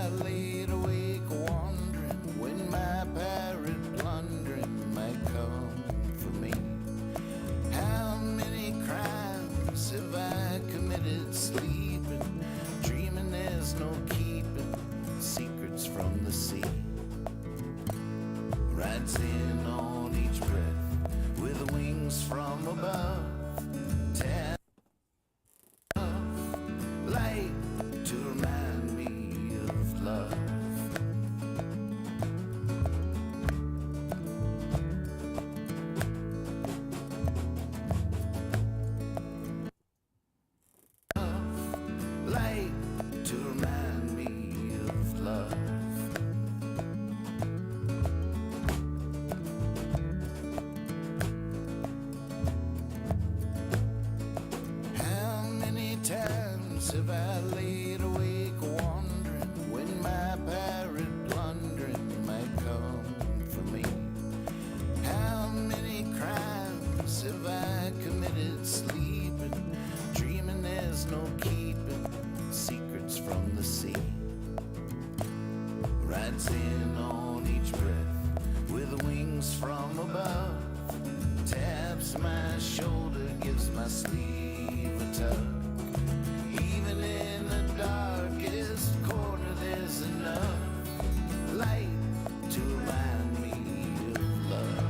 I laid awake wondering when my pirate plundering might come for me. How many crimes have I committed sleeping, dreaming there's no keeping secrets from the sea? Rides in on each breath with wings from above, tap light to remind me of love. Light to remind me of love. How many times have I laid awake wondering when my pirate plundering might come for me? How many crimes have I committed sleeping, dreaming there's no keeping secrets from the sea? Rides in on each breath with wings from above, taps my shoulder, gives my sleeve a tug. Even in the darkest corner there's enough light to remind me of love.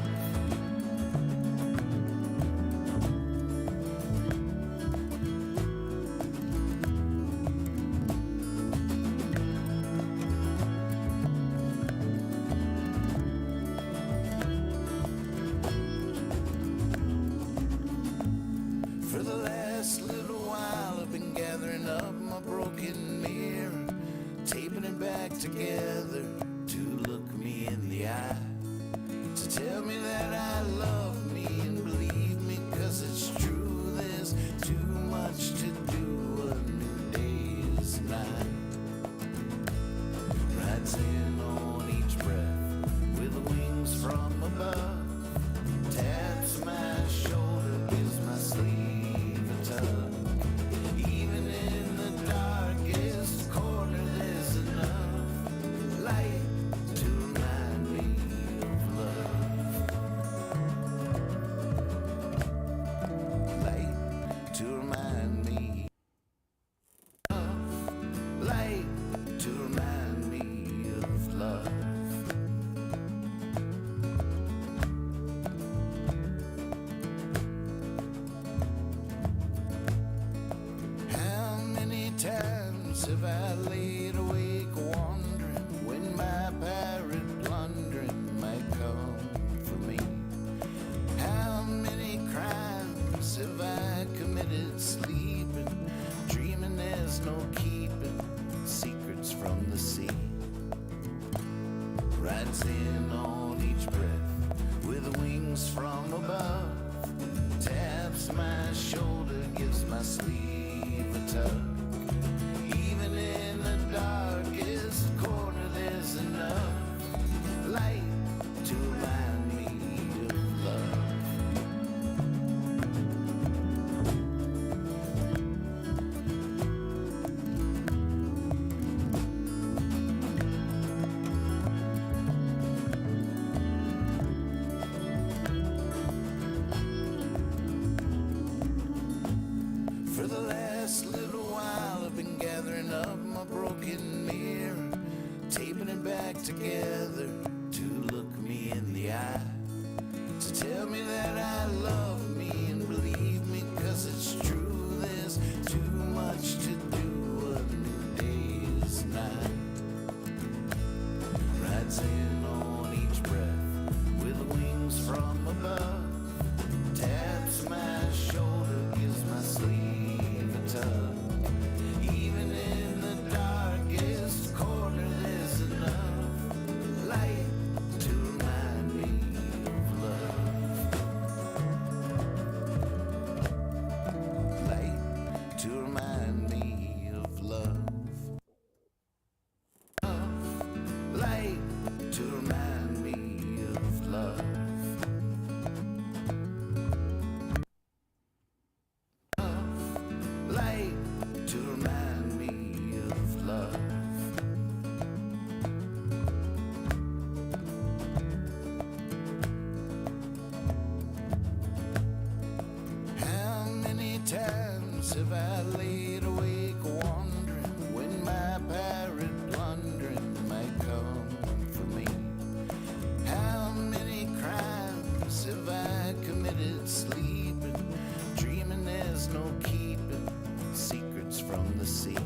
For the last little while I've been gathering up my broken mirror, taping it back together to look me in the eye, to tell me that I love me and believe me, 'cause it's true, there's too much to do, a new day is night. Rides in on each breath with wings from above, taps my shoulder, gives my sleeve a tug. Even in the darkest corner there's enough light to remind me of love. Light to remind me of, light to remind me of love. How many times have I laid awake wondering when my pirate plundering might come for me? How many crimes have I committed sleeping, dreaming there's no keeping secrets from the sea? Rides in on each breath with wings from above, taps my shoulder, gives my sleeve a tug. Even in the darkest corner there's enough light to remind me of love. For the last little while I've been gathering up my broken mirror, taping it back together to look me in the eye, to tell me that I love me and believe me, 'cause it's true, there's too much to do, a new day is night. Rides in on each breath with wings from above, taps my shoulder, gives my sleeve a tug. Even in the darkest corner there's enough light have I laid awake wondering when my pirate plundering might come for me? How many crimes have I committed sleeping, dreaming there's no keeping secrets from the sea?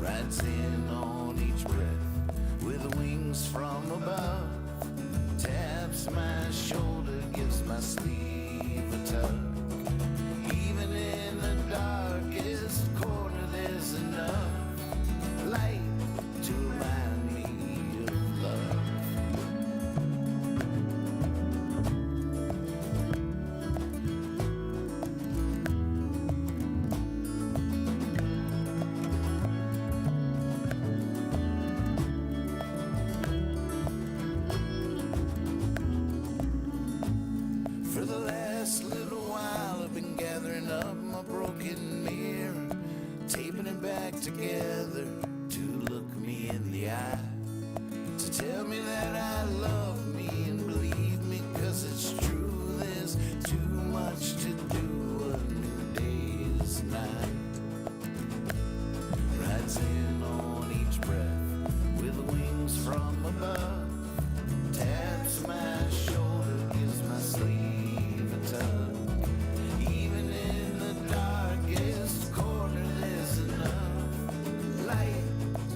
Rides in on each breath with wings from above, taps my shoulder, gives my sleeve a tug. Even in the darkest corner there's enough light to remind me of love. For the last little while I've been gathering up my broken mirror, taping it back together to look me in the eye, to tell me that I love me and believe me, 'cause it's true, there's too much to do, a new day's night. Rides in on each breath with wings from above, taps my shoulder, gives my sleeve a tug. Even in the darkest corner there's enough light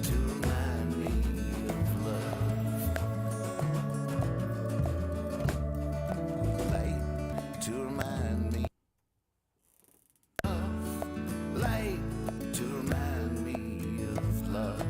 to remind me of love. Light to remind me of, light to remind me of love.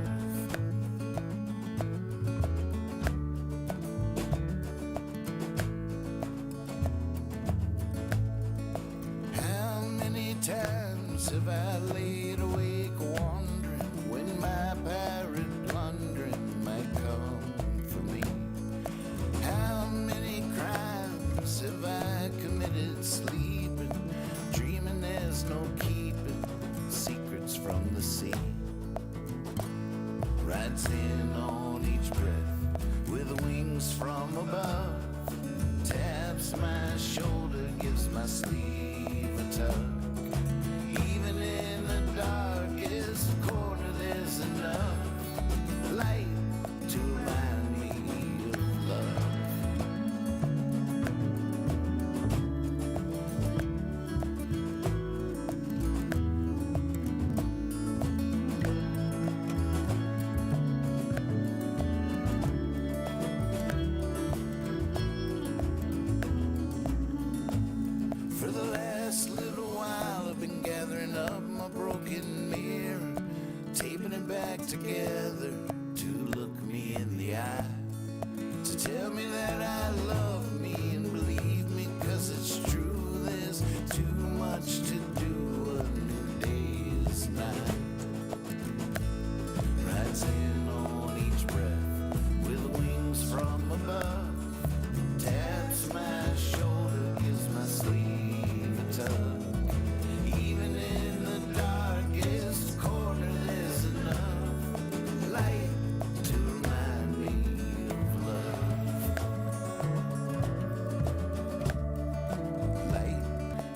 How many times have I laid awake wondering when my pirate plundering might come for me? How many crimes have I committed sleeping, dreaming there's no keeping secrets from the sea? Rides in on each breath with wings from above, taps my shoulder, gives my sleeve a tug. Even in the darkest corner there's enough light to remind me of love. For the last little while I've been gathering up my broken mirror, taping it back together to look me in the eye, to tell me that I love me and believe me, 'cause it's true, there's too much to do, a new day's night. Rides in on each breath with wings from above, taps my shoulder, gives my sleeve a tug. Even in the darkest corner there's enough light to remind me of love. Light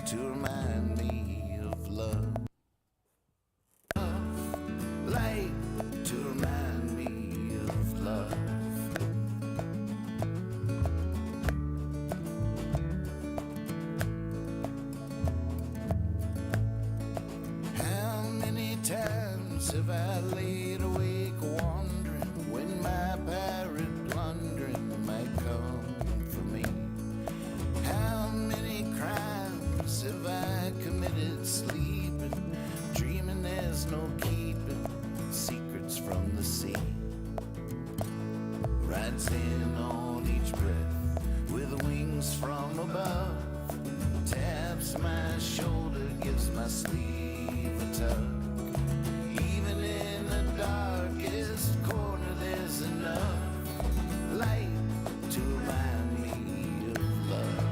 to remind me of love. Light to remind me of love. How many times have I laid awake wondering when my pirate plundering might come for me? How many crimes have I committed sleeping, dreaming there's no keeping secrets from the sea? Rides in on each breath with wings from above, taps my shoulder, gives my sleeve a tug. Even in the darkest corner there's enough light to remind me of love.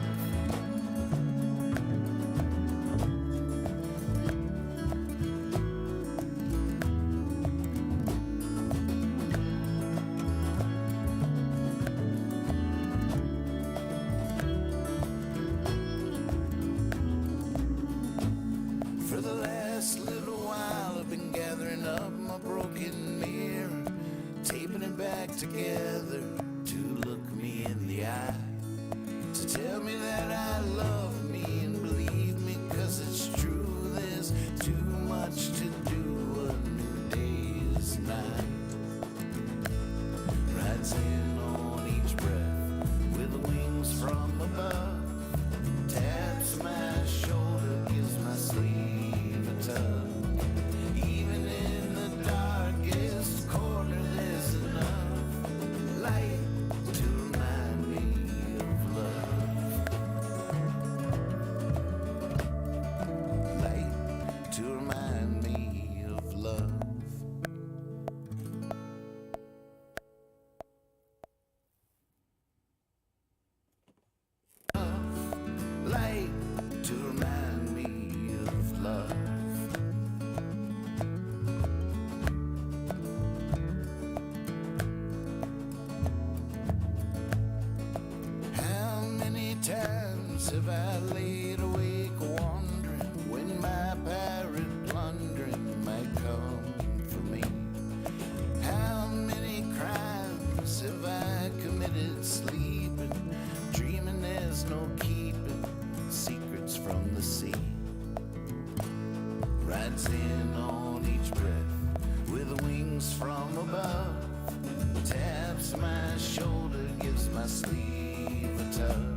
together to look me in the eye, to tell me that I love me and believe me, 'cause it's true, there's too much to do. A new day is night, rides in on each breath with wings from above, taps my shoulder, gives my sleeve a tug. Even in the darkest corner there's enough light to remind me of love, light to remind me of love. Light to remind me of love. How many times have I laid awake wondering when my pirate plundering might come for me? How many crimes have I committed sleeping, dreaming there's no keeping secrets from the sea? Rides in on each breath with wings from above, taps my shoulder, gives my sleeve a tug.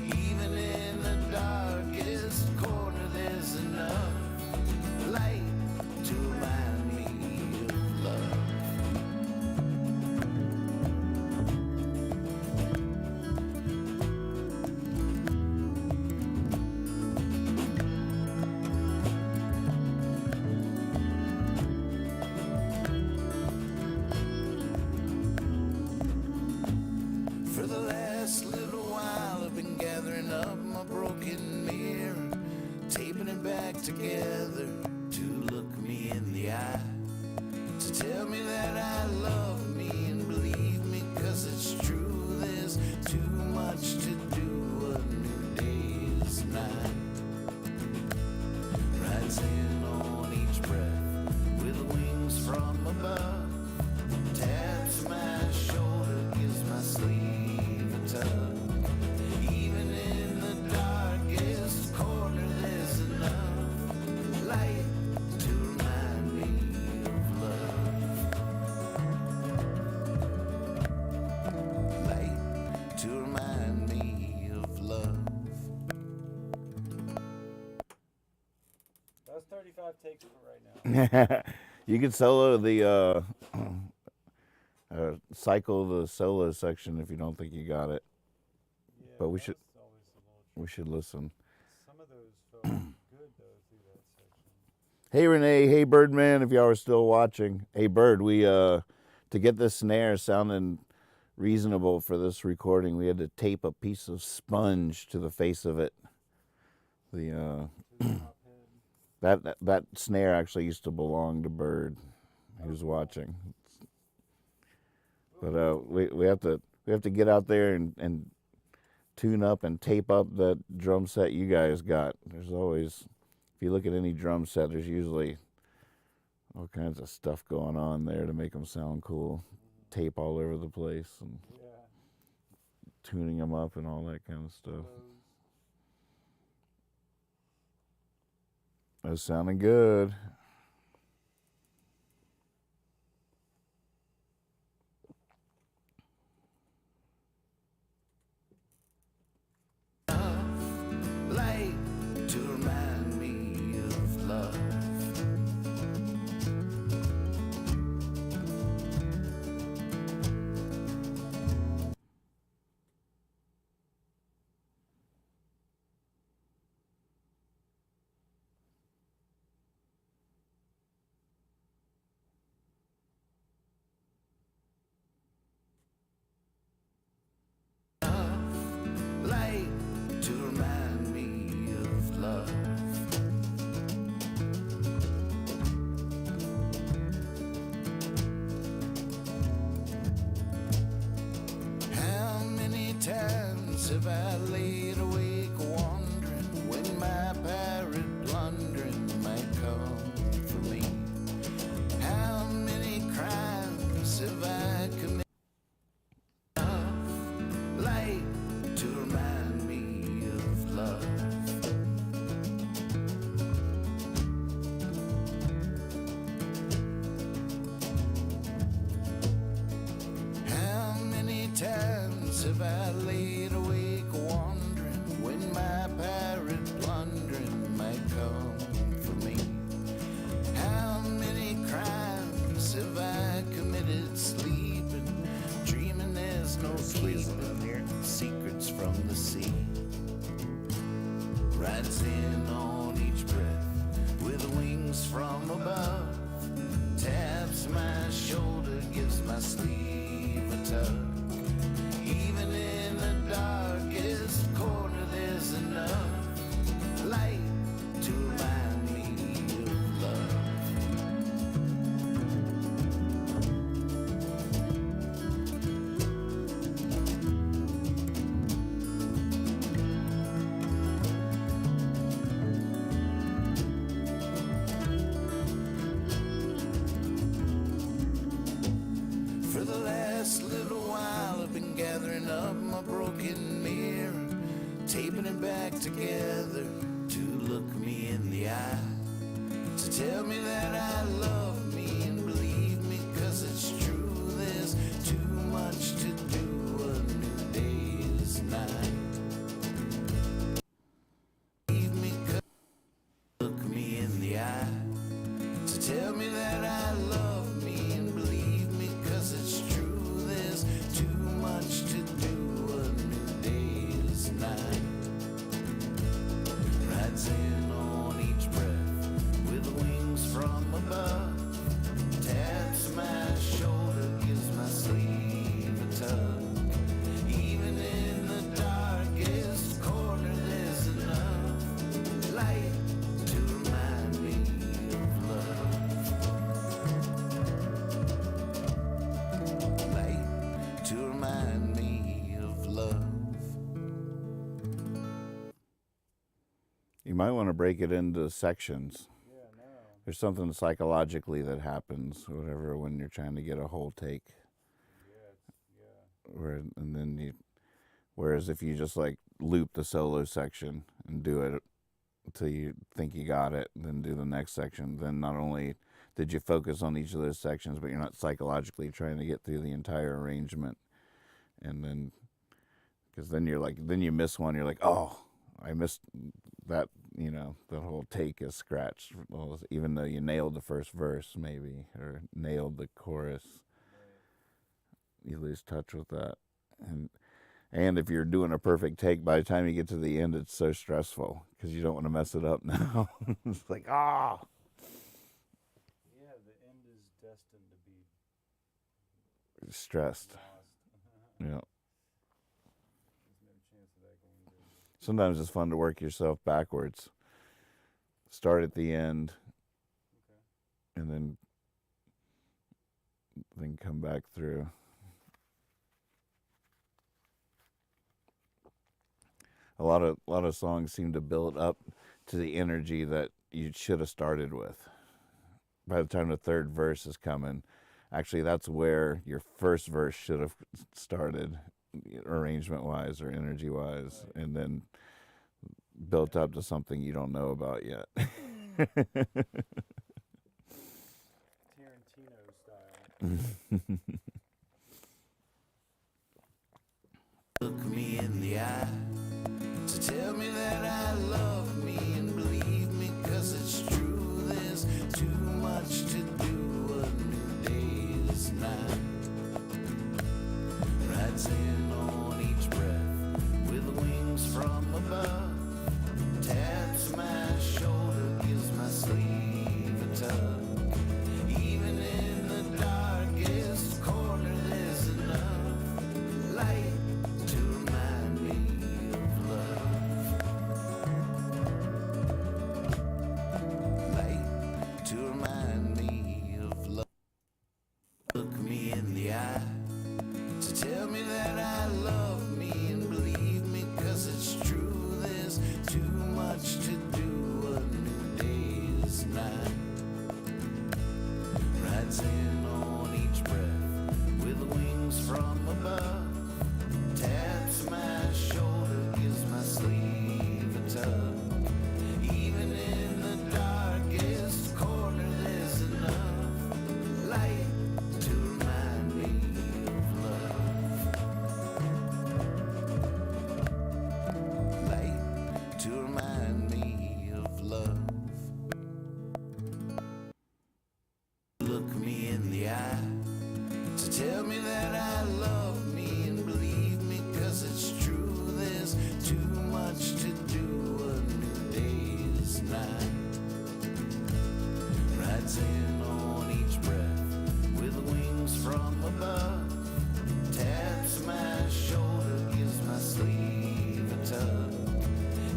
Even in the darkest corner there's enough light to remind me of love. For the last little while I've been gathering up my broken mirror, taping it back together to look me in the eye, to tell me that I love me and believe me, 'cause it's true, there's too much to do. A new day's night, rides in on each breath with wings from above, taps my shoulder, gives my sleeve a tug. Even in the darkest corner there's enough light to remind me of love, light to remind me of love. That's 35 takes for right now. You could solo the cycle the solo section if you don't think you got it. Yeah, But we that's should always a little we should listen. Some of those felt good though through that section. Hey Renee, hey Birdman, if y'all are still watching. Hey Bird, we to get this snare sounding reasonable for this recording, we had to tape a piece of sponge to the face of it. The To the top head. that snare actually used to belong to Bird. He was watching. But we have to get out there and tune up and tape up that drum set you guys got. There's always, if you look at any drum set, there's usually all kinds of stuff going on there to make them sound cool. Tape all over the place and Yeah. tuning them up and all that kind of stuff. Those. That's sounding good. Light to remind me of love. Light to remind me of love. How many times have I laid awake wondering when my pirate plundering might come for me? How many crimes have I committed? I laid awake wondering when my pirate plundering might come for me. How many crimes have I committed sleeping, dreaming there's no keeping secrets from the sea? Rides in on each breath with wings from above, taps my shoulder, gives my sleeve a tug. Even in the darkest corner there's enough light to remind me of love. For the last little while I've been gathering up my broken mirror, taping it back together to look me in the eye, to tell me that I love me and believe me, 'cause it's true, there's too much to do, a new day is night. Believe me, 'cause look me in the eye, to tell me that I love me and believe me, 'cause it's true, there's too much to do, a new day is night. Rides in on each breath with wings from above, taps my shoulder, gives my sleeve a tug. Even in the darkest corner there's enough light to remind me of love. Light to remind me of love. You might want to break it into sections. Yeah, no. There's something psychologically that happens, whatever, when you're trying to get a whole take. Yeah, And then whereas if you just like loop the solo section and do it until you think you got it, and then do the next section, then not only did you focus on each of those sections, but you're not psychologically trying to get through the entire arrangement. And then, because then then you miss one, you're like, oh, I missed that, the whole take is scratched, even though you nailed the first verse maybe, or nailed the chorus. You lose touch with that. And if you're doing a perfect take, by the time you get to the end, it's so stressful because you don't want to mess it up now. It's like, yeah, the end is destined to be stressed. lost. Yeah. There's no chance of that going good. Sometimes it's fun to work yourself backwards. Start at the end, Okay. and then come back through. A lot of songs seem to build up to the energy that you should have started with. By the time the third verse is coming, actually that's where your first verse should have started, arrangement wise or energy wise, Right. and then built up to something you don't know about yet. Tarantino style. Look me in the eye to tell me that I love me and believe me, 'cause it's true, there's too much to do, a new day is night. Rides in on each breath with wings from above, taps my shoulder, gives my sleeve a tug. Even in the darkest corner there's enough light to remind me of love. to remind me of love. Look me in the eye to tell me that I love me and believe me, 'cause it's true. There's too much to do. A new day is night. Rides in on each breath with wings from above. Taps my shoulder, gives my sleeve a tug.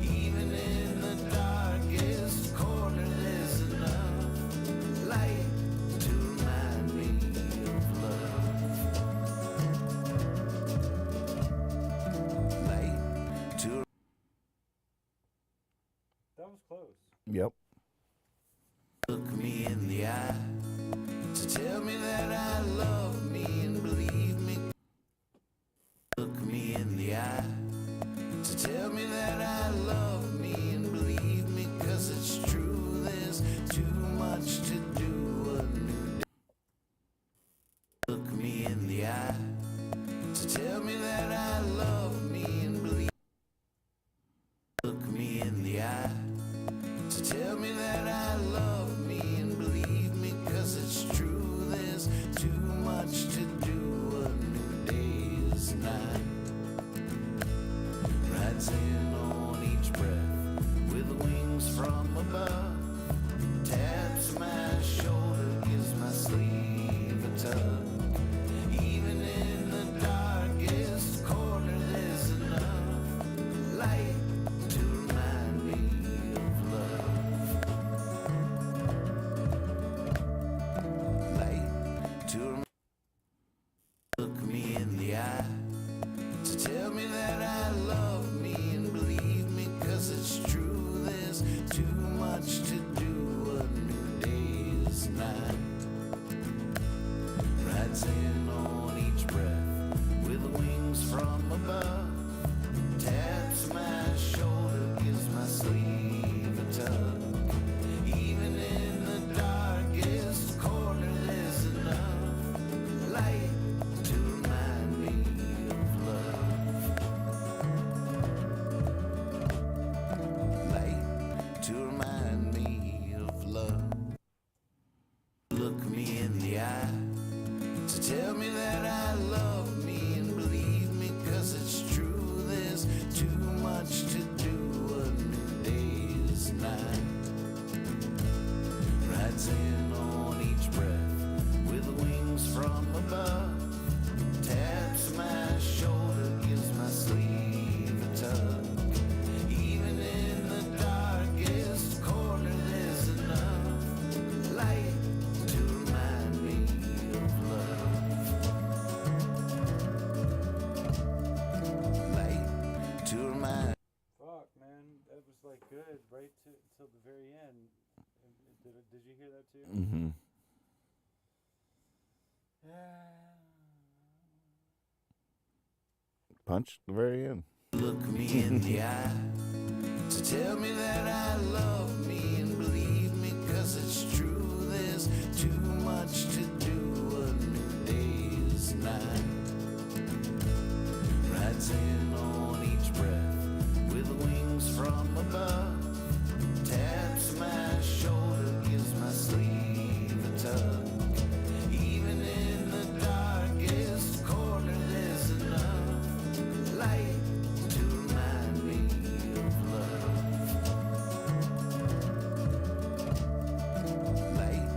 Even in the darkest corner, there's enough light to remind me of love. Light to. That was close. Yep. Look me in the eye to tell me that I love me and believe me. Look me in the eye to tell me that I love me and believe me, 'cause it's true. There's too much to do. A new day. Look me in the eye to tell me that I love me and believe. Look me in the eye to tell me that I love me and believe me, 'cause it's true. There's too much to do. A new day is night. Rides in on each breath with wings from above. Taps my shoulder, gives my sleeve a tug. Even in the darkest corner, there's enough light to remind me of love. Light to look me in the eye to tell me that I love me and believe me, 'cause it's true. There's too much to do. A new day is night. Rides in on each breath with wings from above. Taps my shoulder, gives my sleeve a tug. Even in the darkest corner, there's enough light to remind me of love. Light to remind me of love. Look me in the eye to tell me that I love me and believe me, 'cause it's true. There's too much to do. A new day is night. Rides in on each breath with wings from above. Taps my shoulder, gives my sleeve a tug. Even in the darkest corner, there's enough light to remind me of love. Light to remind. Fuck, man, that was like good right till the very end. Did you hear that too? Mm-hmm. Yeah. Punch the very end. Look me in the eye to tell me that I love me and believe me, 'cause it's true. There's too much to do. A new day is night. Rides in on each breath with wings from above. Taps my shoulder, gives my sleeve a tug. Even in the darkest corner, there's enough light to remind me of love. Light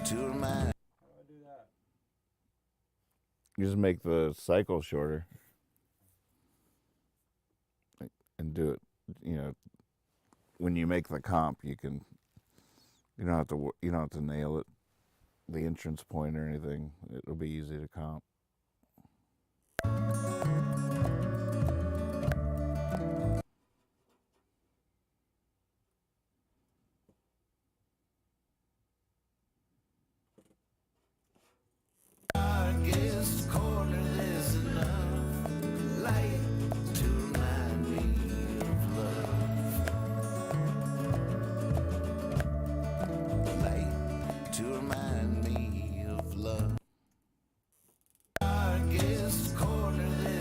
to remind. How do I do that? You just make the cycle shorter and do it. You know, when you make the comp, you can. You don't have to nail it, the entrance point or anything. It'll be easy to comp. Darkest corner, there's enough light to remind me of love. Light to remind me of love. Darkest corner, there's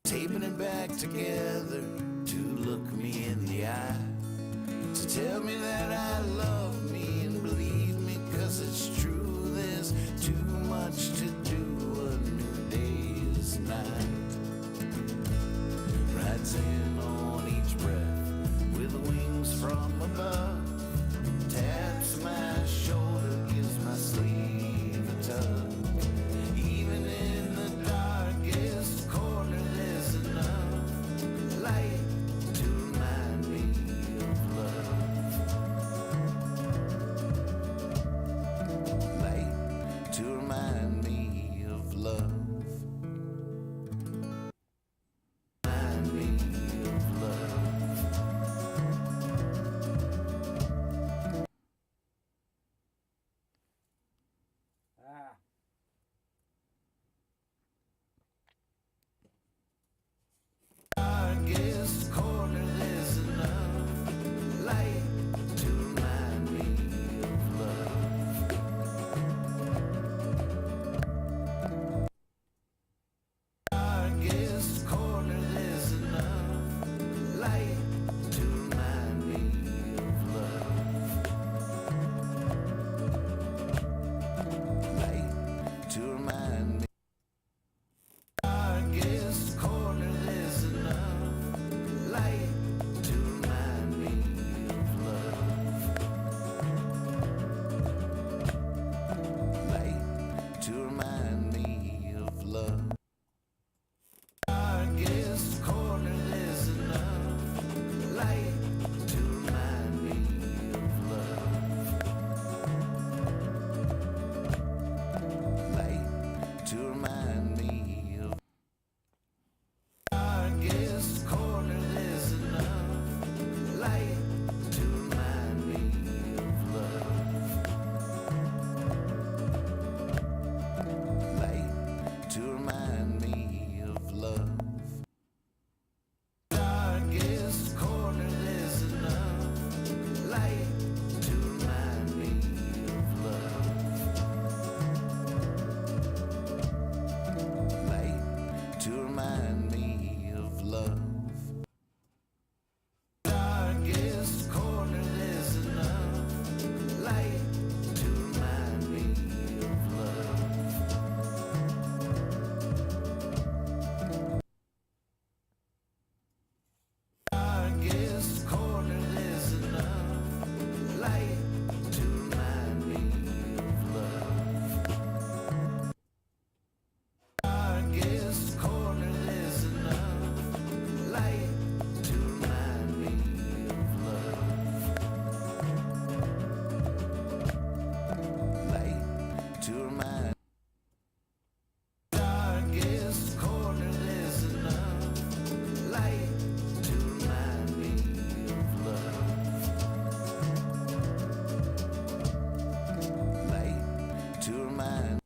taping it back together to look me in the eye, to tell me that I love me and believe me, 'cause it's true. There's too much to do. A new day's night rides in on each breath with wings from above, taps my shoulder, gives my sleeve a tug. Even in the darkest corner there's enough light to remind me of love. Light to remind me of love. Remind me of love. Ah. Darkest corner there's enough light to remind me of love. Darkest corner there's enough light to remind me of love. Light to remind me. Darkest corner there's enough light to remind me of love. Light to remind me of love. Darkest corner there's enough light to remind me of love. Light to remind me of. Darkest corner there's enough light to remind me of love. Light to remind me of love. Darkest corner there's enough light to remind me of love. Light to remind me of love. Darkest corner there's enough light to remind me of love. Darkest corner there's enough light to remind me of love. Darkest corner there's enough light to remind me of love. Light to remind. Darkest corner there's enough light to remind me of love. Light to remind.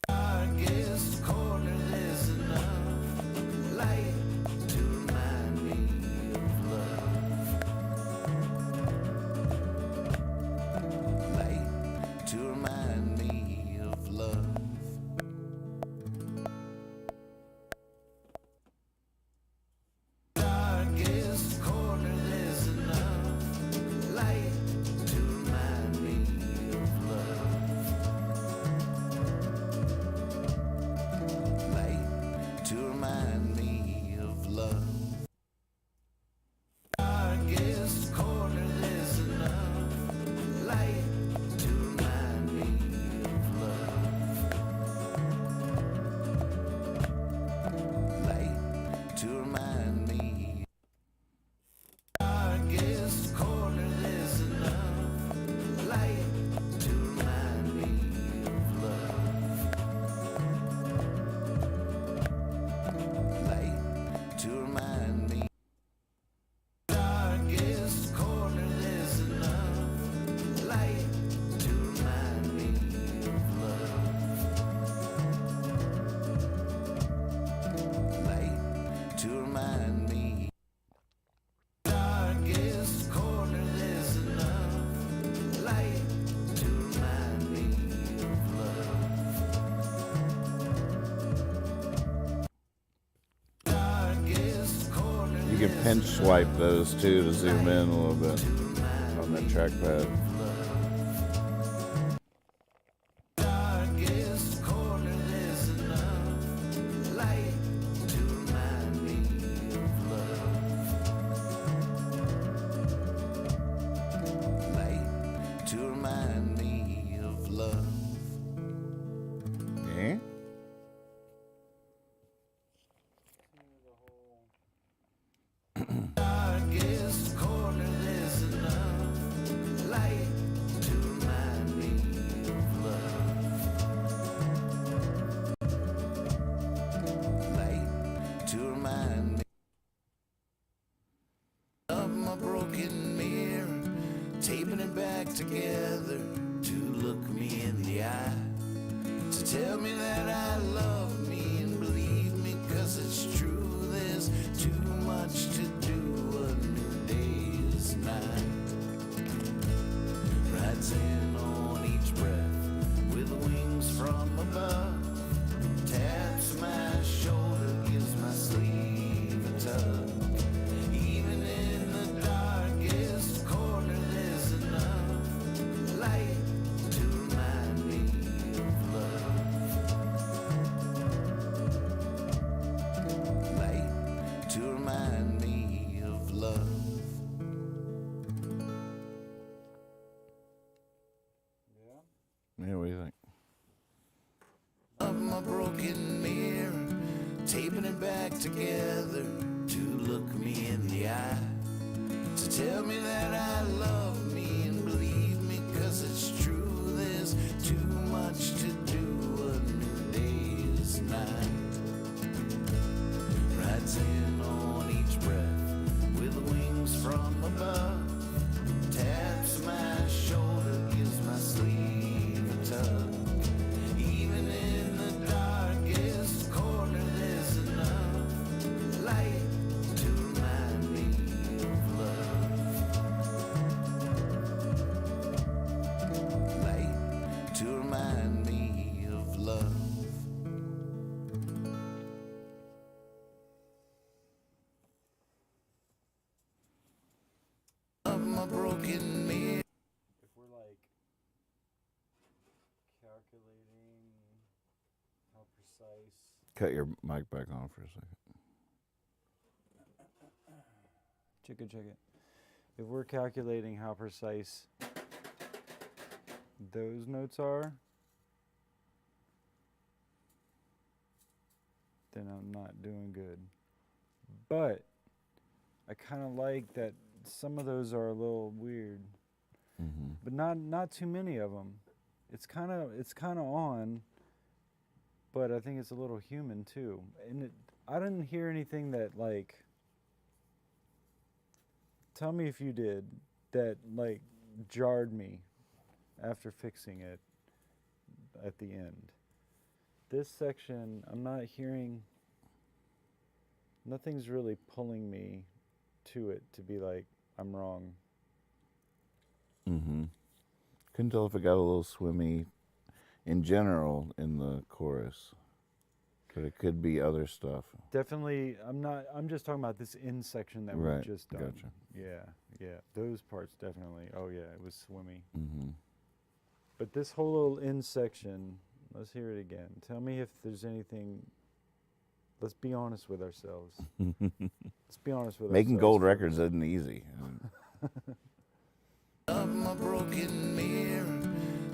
Darkest corner there's enough light to remind me of love. Light to remind me of love. Darkest corner there's enough light to remind me of love. Light to remind me of love. Darkest corner there's enough light to remind me of love. Light to remind me. Darkest corner there's enough light to remind me of love. Light to remind me. Darkest corner there's enough light to remind me of love. Light to remind me. Darkest corner there's enough light to remind me of love. You can pinch swipe those too to zoom in a little bit on that trackpad. Darkest corner, there's enough light to remind me of love. Light to remind me of love. Yeah. Darkest corner, there's enough light to remind me of love. Light to remind me of my broken mirror, taping it back together to look me in the eye, to tell me that I love me and believe me, 'cause it's true. There's too much to do. A new day is nigh. Rides in on each breath with wings from above. Taps my shoulder, gives my sleeve a tug. Even in the darkest corner, there's enough light to remind me of love. Light to remind me of love. Yeah, what do you think? Of my broken mirror, taping it back together to look me in the eye, to tell me that I love me and believe me, 'cause it's true. There's too much to do. A new day is nigh. Rides in on each breath with wings from above. Taps my shoulder, gives my sleeve a tug. Even in the darkest corner, there's enough light to remind me of love. Light to remind me of love. Of my broken mirror. If we're like calculating how precise. Cut your mic back on for a second. Check it. If we're calculating how precise those notes are, then I'm not doing good. But I kind of like that some of those are a little weird, Mm-hmm. but not too many of them. It's kind of on, but I think it's a little human too. And I didn't hear anything that like. Tell me if you did, that like jarred me after fixing it at the end. This section, I'm not hearing, nothing's really pulling me to it to be like, I'm wrong. Mm-hmm. Couldn't tell if it got a little swimmy in general in the chorus, but it could be other stuff. Definitely, I'm just talking about this end section that Right, we've just done. gotcha. Yeah, those parts definitely. Oh yeah, it was swimmy. Mm-hmm. But this whole little end section, let's hear it again. Tell me if there's anything. Let's be honest with ourselves. Let's be honest with Making ourselves. gold records isn't easy. Of my broken mirror,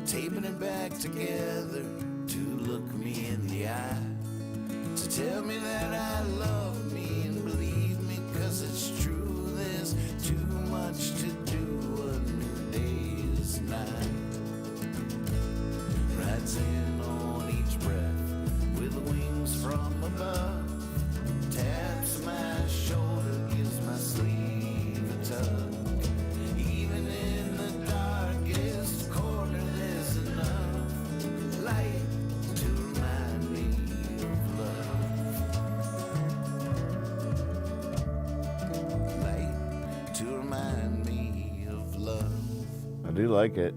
taping it back together to look me in the eye, to tell me that I love me and believe me, 'cause it's true. There's too much to do. A new day is nigh. Rides in on each breath with wings from above. Taps my shoulder, gives my sleeve a tug. Even in the darkest corner, there's enough light to remind me of love. Light to remind me of love. I do like it.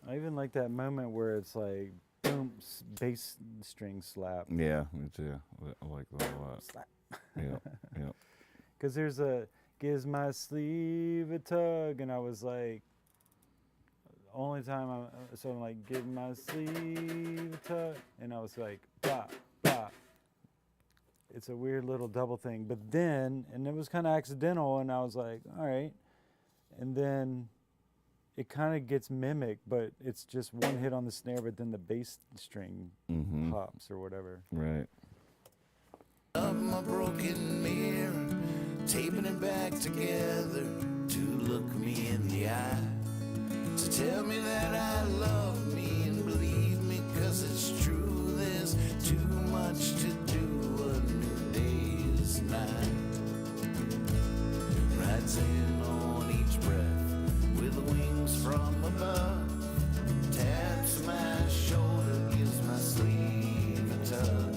I even like that moment where it's like, boom, bass string slap. Yeah, me too. I like that a lot. Slap. Yep, yep. Because there's a, gives my sleeve a tug, and I was like, only time so I'm like, give my sleeve a tug, and I was like, bop, bop. It's a weird little double thing. But then, and it was kind of accidental, and I was like, all right. And then it kind of gets mimicked, but it's just one hit on the snare, but then the bass string pops or whatever. Right. Up my broken mirror, taping it back together to look me in the eye, to tell me that I love me and believe me, 'cause it's true. There's too much to do. A new day is night. Rides in on each breath with wings from above. Taps my shoulder, gives my sleeve a tug.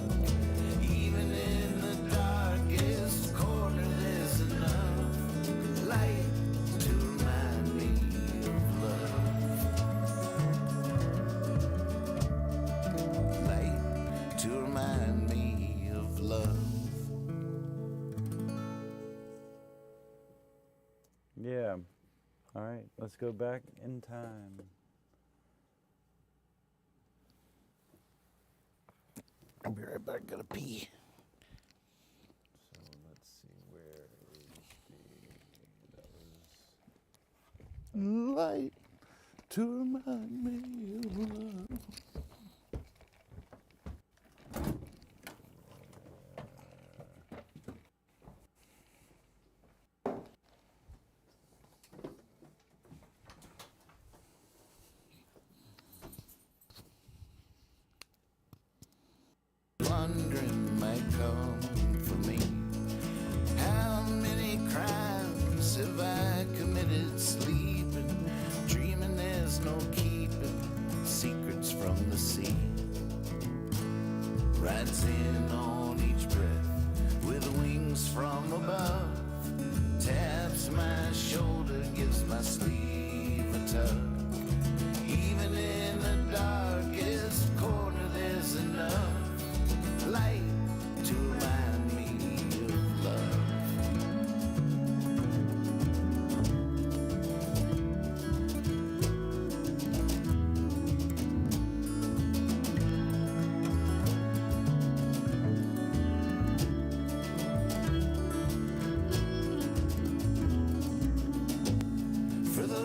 Even in the darkest corner, there's enough light to remind me of love. Light to remind me of love. Yeah. All right, let's go back in time. I'll be right back. Gotta pee. So let's see, where is the, that was, Light to remind me of love. Wondering might come for me. How many crimes have I committed sleeping, dreaming there's no keeping secrets from the sea? Rides in on each breath with wings from above. Taps my shoulder, gives my sleeve a tug. Even in the darkest corner, there's enough light to remind me of love. For the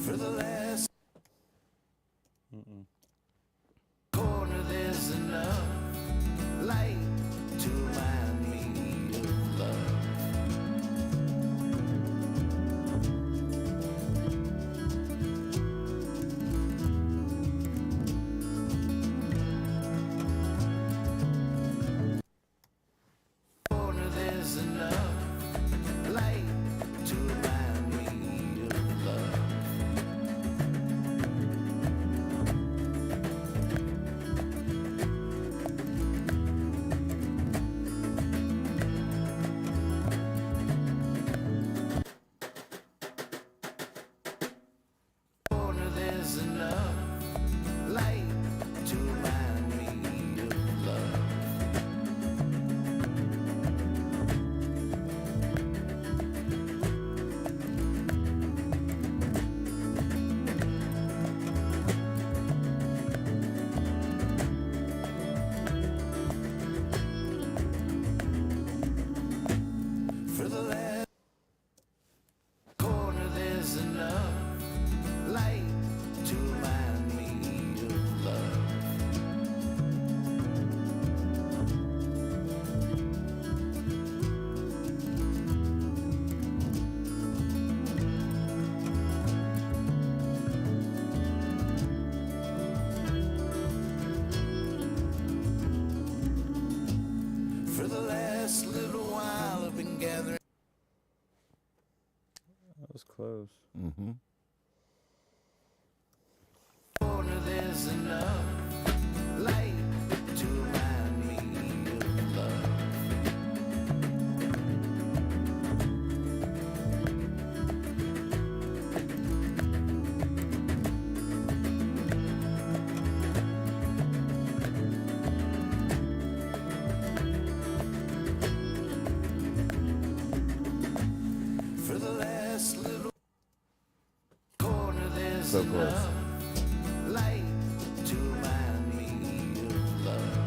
For the last Mm-mm. corner, there's enough light to remind me of love. Corner, there's enough light to remind me of love. Corner, there's enough light to remind me of love. For the last corner, there's enough light to remind me of love. For the last little while, I've been gathering. That was close. Mm-hmm. Corner, there's enough light to remind me of love. For the last little corner, there's So close. enough light to remind me of love.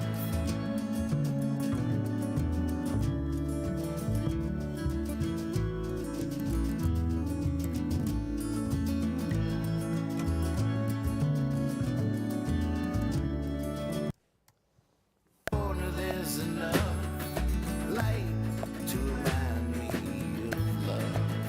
Corner, there's enough light to remind me of love.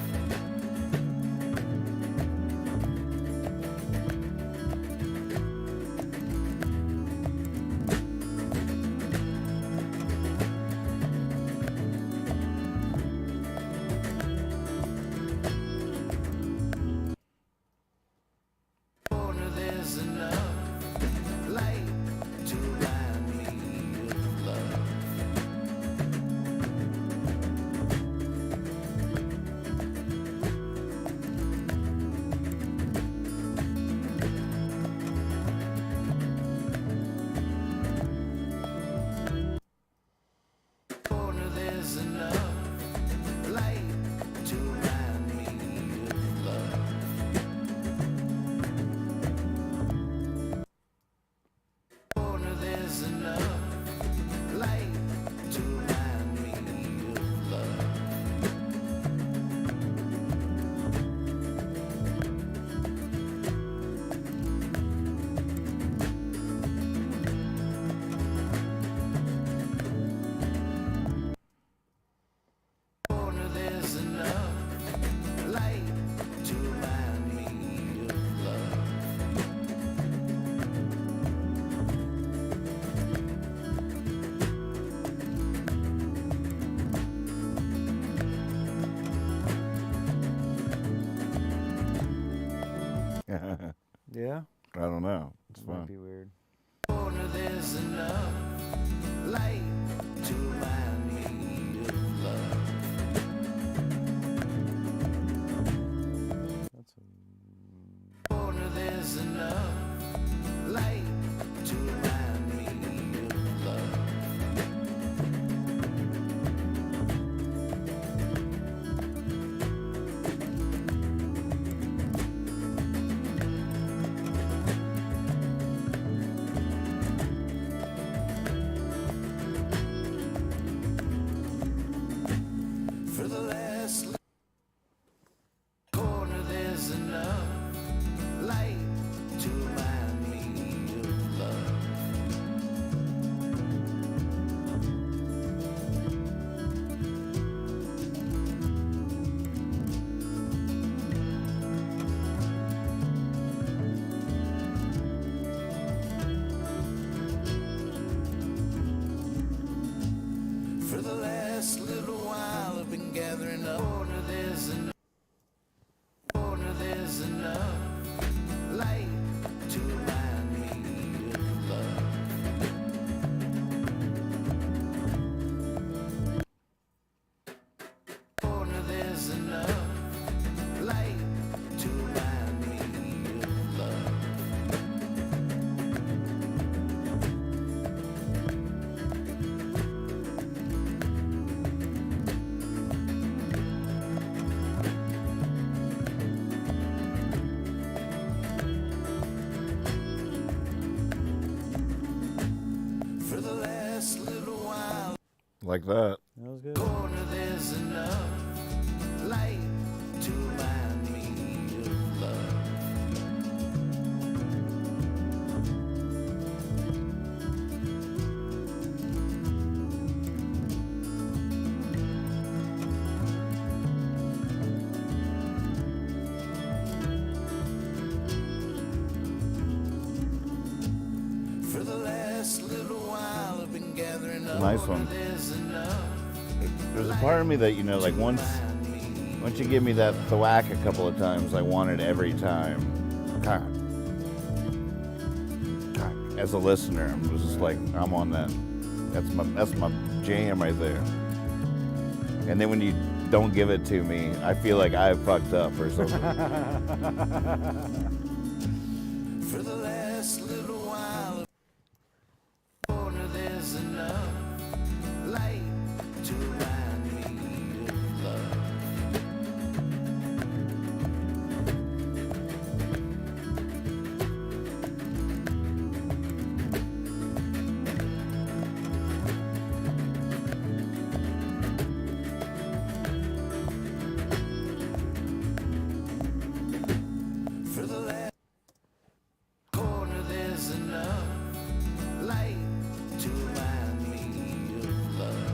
Corner, there's enough light to remind me of love. Corner, there's enough light to remind me of love. Corner, there's enough light to remind me of love. Corner, there's enough light to remind me of love. Yeah? I don't know. It's It might fun. be weird. Corner, there's enough light to remind me of love. That's a... Corner, there's enough light to remind me of love. there's enough light to remind me of love. Corner there's enough light to remind me of love. For the last little while, Like that. That was good. corner there's enough light to remind me of love. For the last little while, I've been gathering up. Nice one. There's enough There's a part of me that, you know, like once you give me that thwack a couple of times, I want it every time. God. As a listener, I'm just like, I'm on that. That's my jam right there. And then when you don't give it to me, I feel like I fucked up or something. for the last little while. Corner there's enough light to remind me of love. For the last corner there's enough light to remind me of love.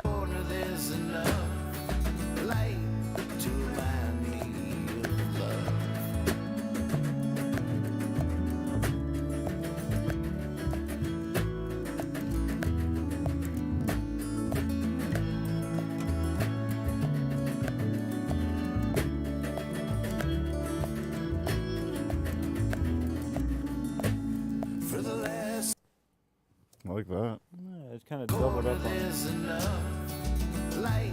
Corner there's enough light to remind me of love. For the last I like that. Yeah, it's kind of doubled corner up on it. there's enough light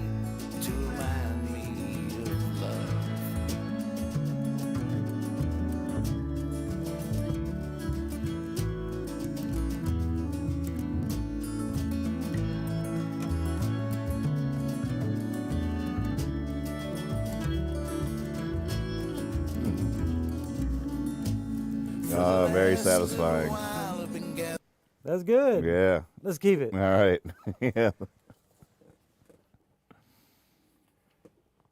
to remind me of love. Oh, very satisfying. While I've been gathering That's good. Yeah. Let's keep it. All right. Yeah.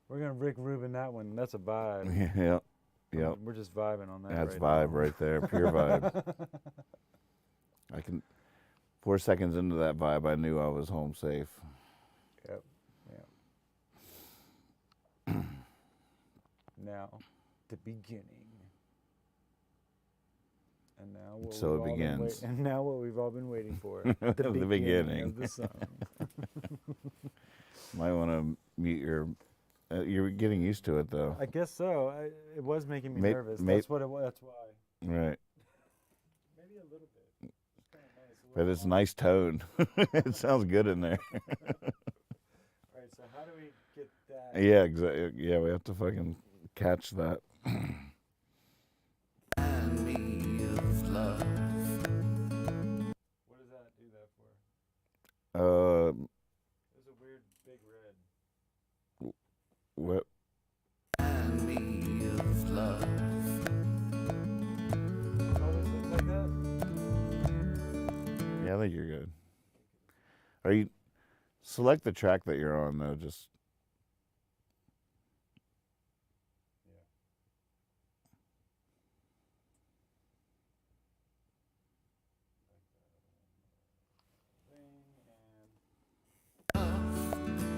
We're gonna Rick Rubin that one. That's a vibe. Yep. Yep. We're just vibing on that. That's right vibe right there. Pure vibe. I can 4 seconds into that vibe, I knew I was home safe. Yep. Yep. Now, the beginning. And now what So we've it all been begins. and now what we've all been waiting for. The beginning. of the song. Might want to mute your. You're getting used to it though. I guess so. It was making me nervous. may- That's what it was. That's why. Right. Maybe a little bit. It's kind of nice. But it's a nice tone. It sounds good in there. All right. So how do we get that? Yeah, exactly. Yeah, we have to fucking catch that. me of love. What does that do that for? There's a weird big red. What? Me of love. Does it always look like that? Yeah, I think you're good. Are you? Select the track that you're on though. Just.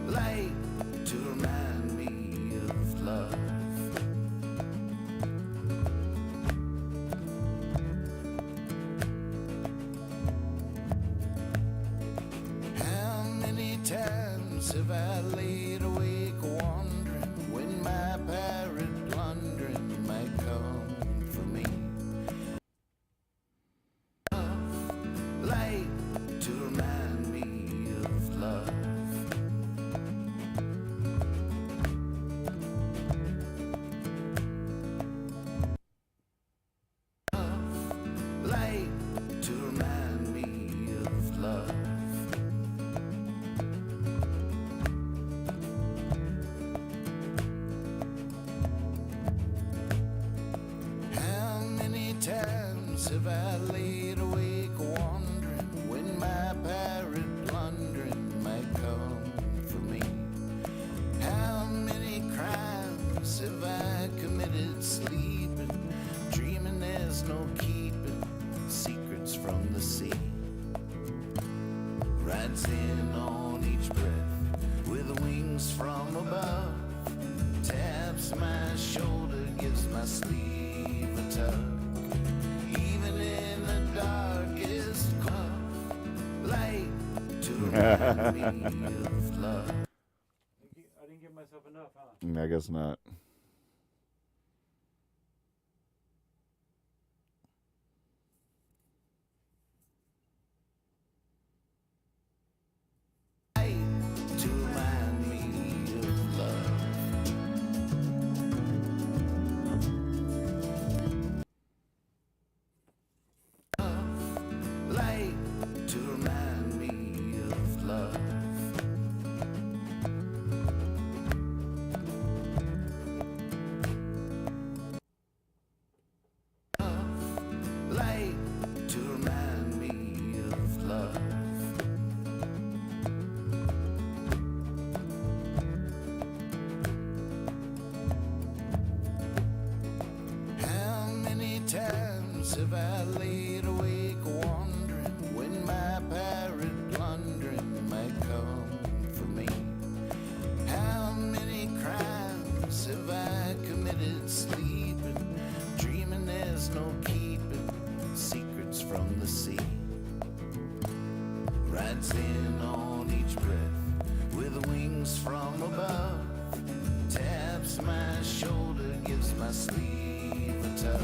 Light to remind me of love. laid awake wondering when my pirate plundering might come for me. Light to remind me of love. Light to remind me of love. How many times have I laid awake wondering when my pirate plundering might come for me? How many crimes have I committed sleeping, dreaming there's no keeping secrets from the sea? Rides in on each breath with wings from above, taps my shoulder, gives my sleeve a tug. Even in the darkest cup, light to remind me of love. I didn't give myself enough, huh? I guess not. Light to remind me of love. Light to remind me of love. Light to remind me of love. How many times have I laid awake wondering when my pirate plundering might come for me? How many crimes have I committed sleeping, dreaming there's no keeping secrets from the sea? Rides in on each breath with wings from above, taps my shoulder, gives my sleeve a tug.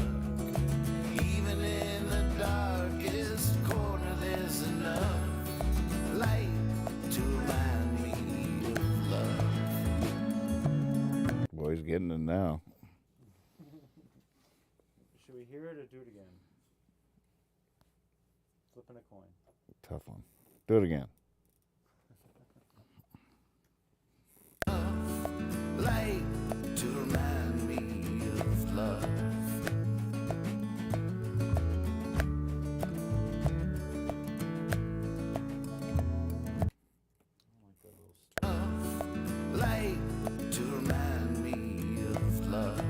Even in the darkest corner there's enough light to remind me of love. Boy's getting it now. Should we hear it or do it again? Flipping a coin. Tough one. Do it again. Light to remind me of love. Light to remind me of love.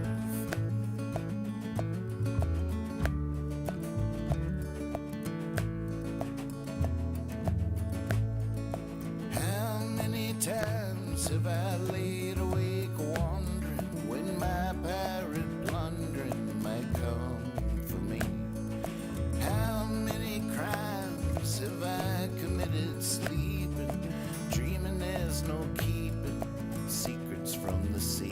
How many times have I laid awake wondering when my pirate plundering might come for me? How many crimes have I committed sleeping, dreaming there's no keeping secrets from the sea?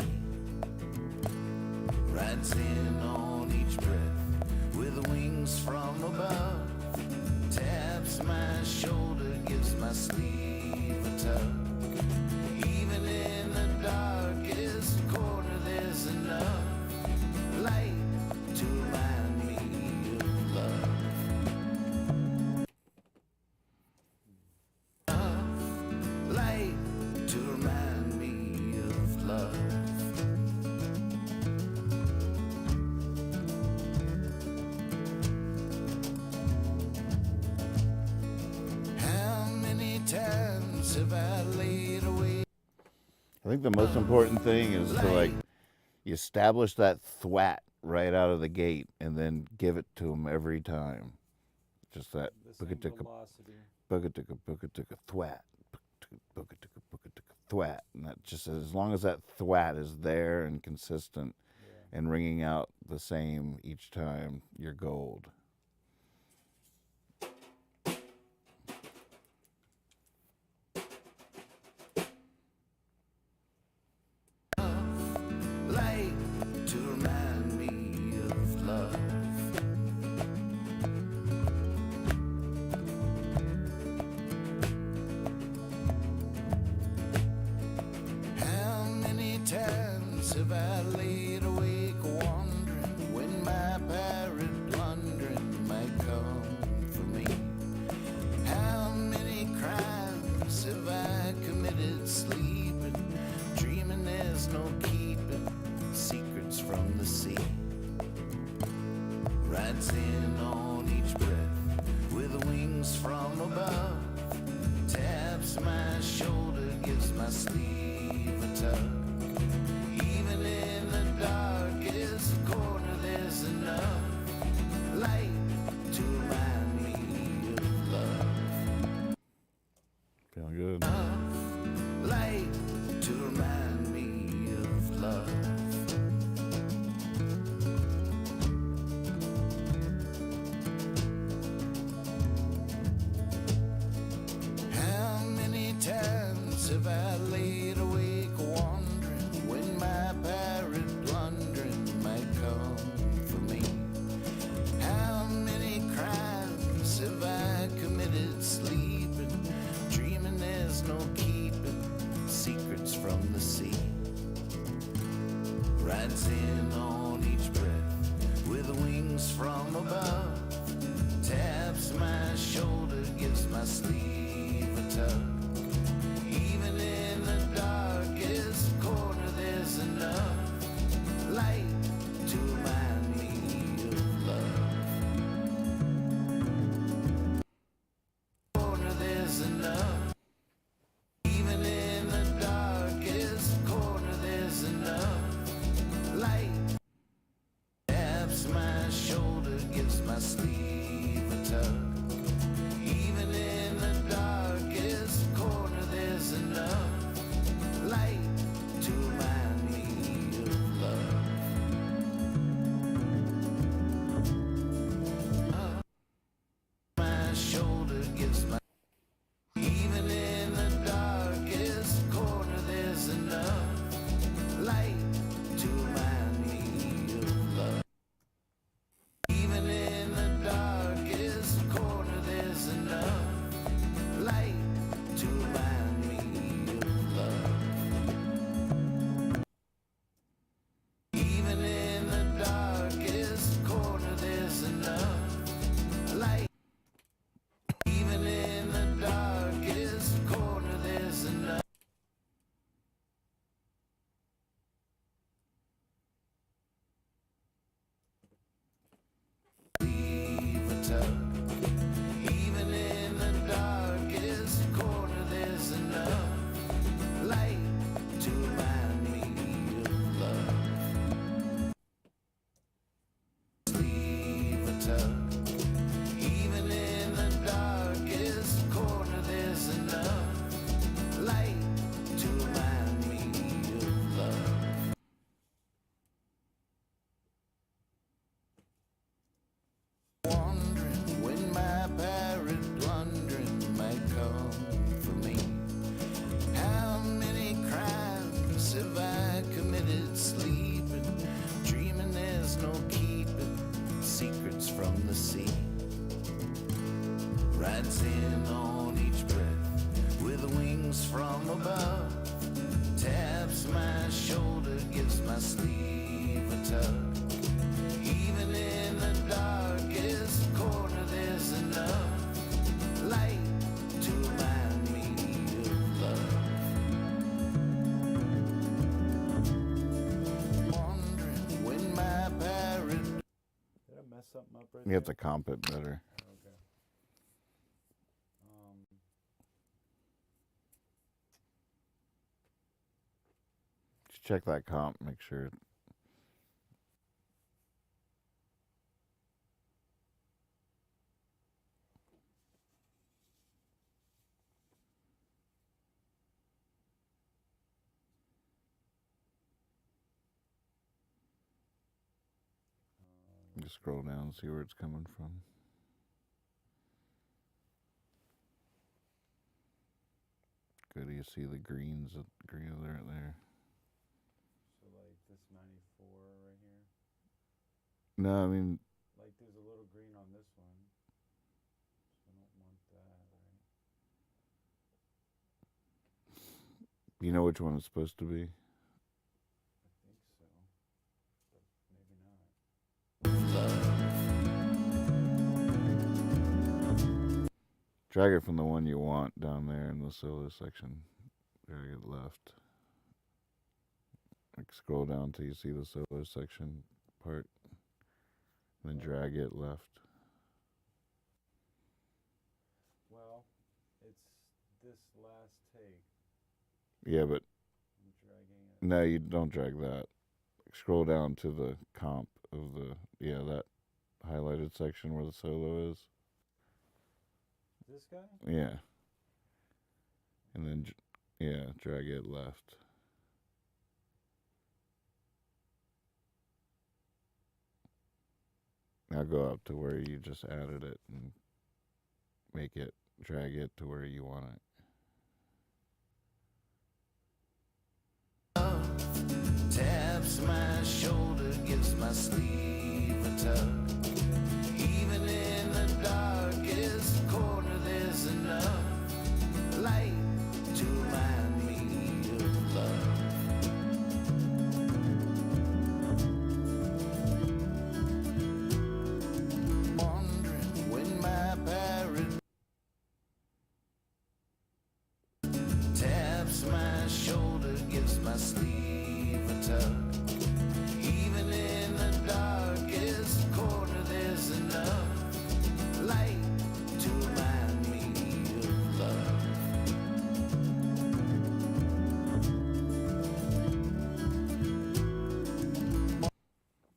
Rides in on each breath with wings from above, taps my shoulder, gives my sleeve a tug. Even in the darkest corner there's enough light to remind me of love. Light to remind me of love. How many times have I laid awake? I think the most important thing is to like you establish that thwat right out of the gate and then give it to them every time. Just that The same booga-ticka, velocity. booga-ticka, booga-ticka, thwat, booga-ticka, booga-ticka, thwat. And that just as long as that thwat is there and consistent Yeah. and ringing out the same each time, you're gold. rides in on each breath with wings from above, taps my shoulder, gives my sleeve a tug. Even in the darkest corner there's enough light to remind me of love. Feeling good. Light to remind me of love. How many times have I laid awake wondering when my pirate blundering might come for me? How many crimes have I committed sleeping, dreaming there's no keeping secrets from the sea? Rides in on each breath with wings from above, taps my shoulder, gives my sleeve a tug. Even in the darkest corner there's enough light to remind me of love. Corner there's enough. Even in the darkest corner there's enough light. Taps my shoulder, gives my sleeve a tug. Even in the darkest corner there's enough light to remind me of love. My shoulder gives my. Even in the darkest corner there's enough light to remind me of love. Even in the darkest corner there's enough light to remind me of love. Even in the darkest corner there's enough light. Even in the darkest corner there's enough. Leave a tug. Even in the darkest corner there's enough light to remind me of love. Leave a tug. Even in the darkest corner there's enough light to remind me of love. Wondering when my pirate blundering might come for me. How many crimes have I committed sleeping, dreaming there's no keeping secrets from the sea? Rides in on each breath with wings from above, taps my shoulder, gives my sleeve a tug. Even in the darkest corner there's enough light to remind me of love. Wondering when my pirate. Did I mess something up right You have to comp it better. Okay. Just check that comp, make sure. Just scroll down and see where it's coming from. Good, you see the greens, green right there. So like this 94 right here. No, I mean, Like there's a little green on this one. So I don't want that, right? you know which one it's supposed to be? I think so. But maybe not. Drag it from the one you want down there in the solo section. Drag it left. Like scroll down till you see the solo section part. then drag it left. Well, it's this last take. Yeah, but I'm dragging it. no, you don't drag that. Scroll down to the comp of that highlighted section where the solo is. This guy? Yeah. And then, drag it left. Now go up to where you just added it and drag it to where you want it. Taps my shoulder, gives my sleeve a tug. Even in the darkest corner, there's enough light to remind me of love. Wondering when my parrot taps my shoulder, gives my sleeve a tug. Even in the darkest corner, there's enough light to remind me of love.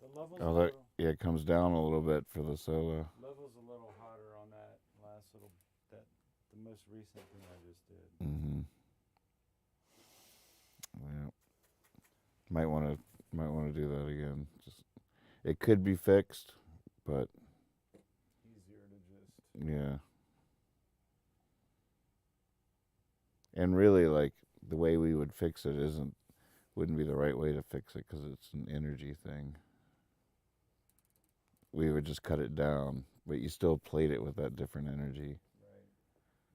The level's Oh, it comes down a little bit for the solo. level's a little hotter on that the most recent thing I just did. Mm-hmm. Yeah. Might want to do that again. It could be fixed, but Easier to just. yeah. And really, like, the way we would fix it wouldn't be the right way to fix it because it's an energy thing. We would just cut it down, but you still played it with that different energy.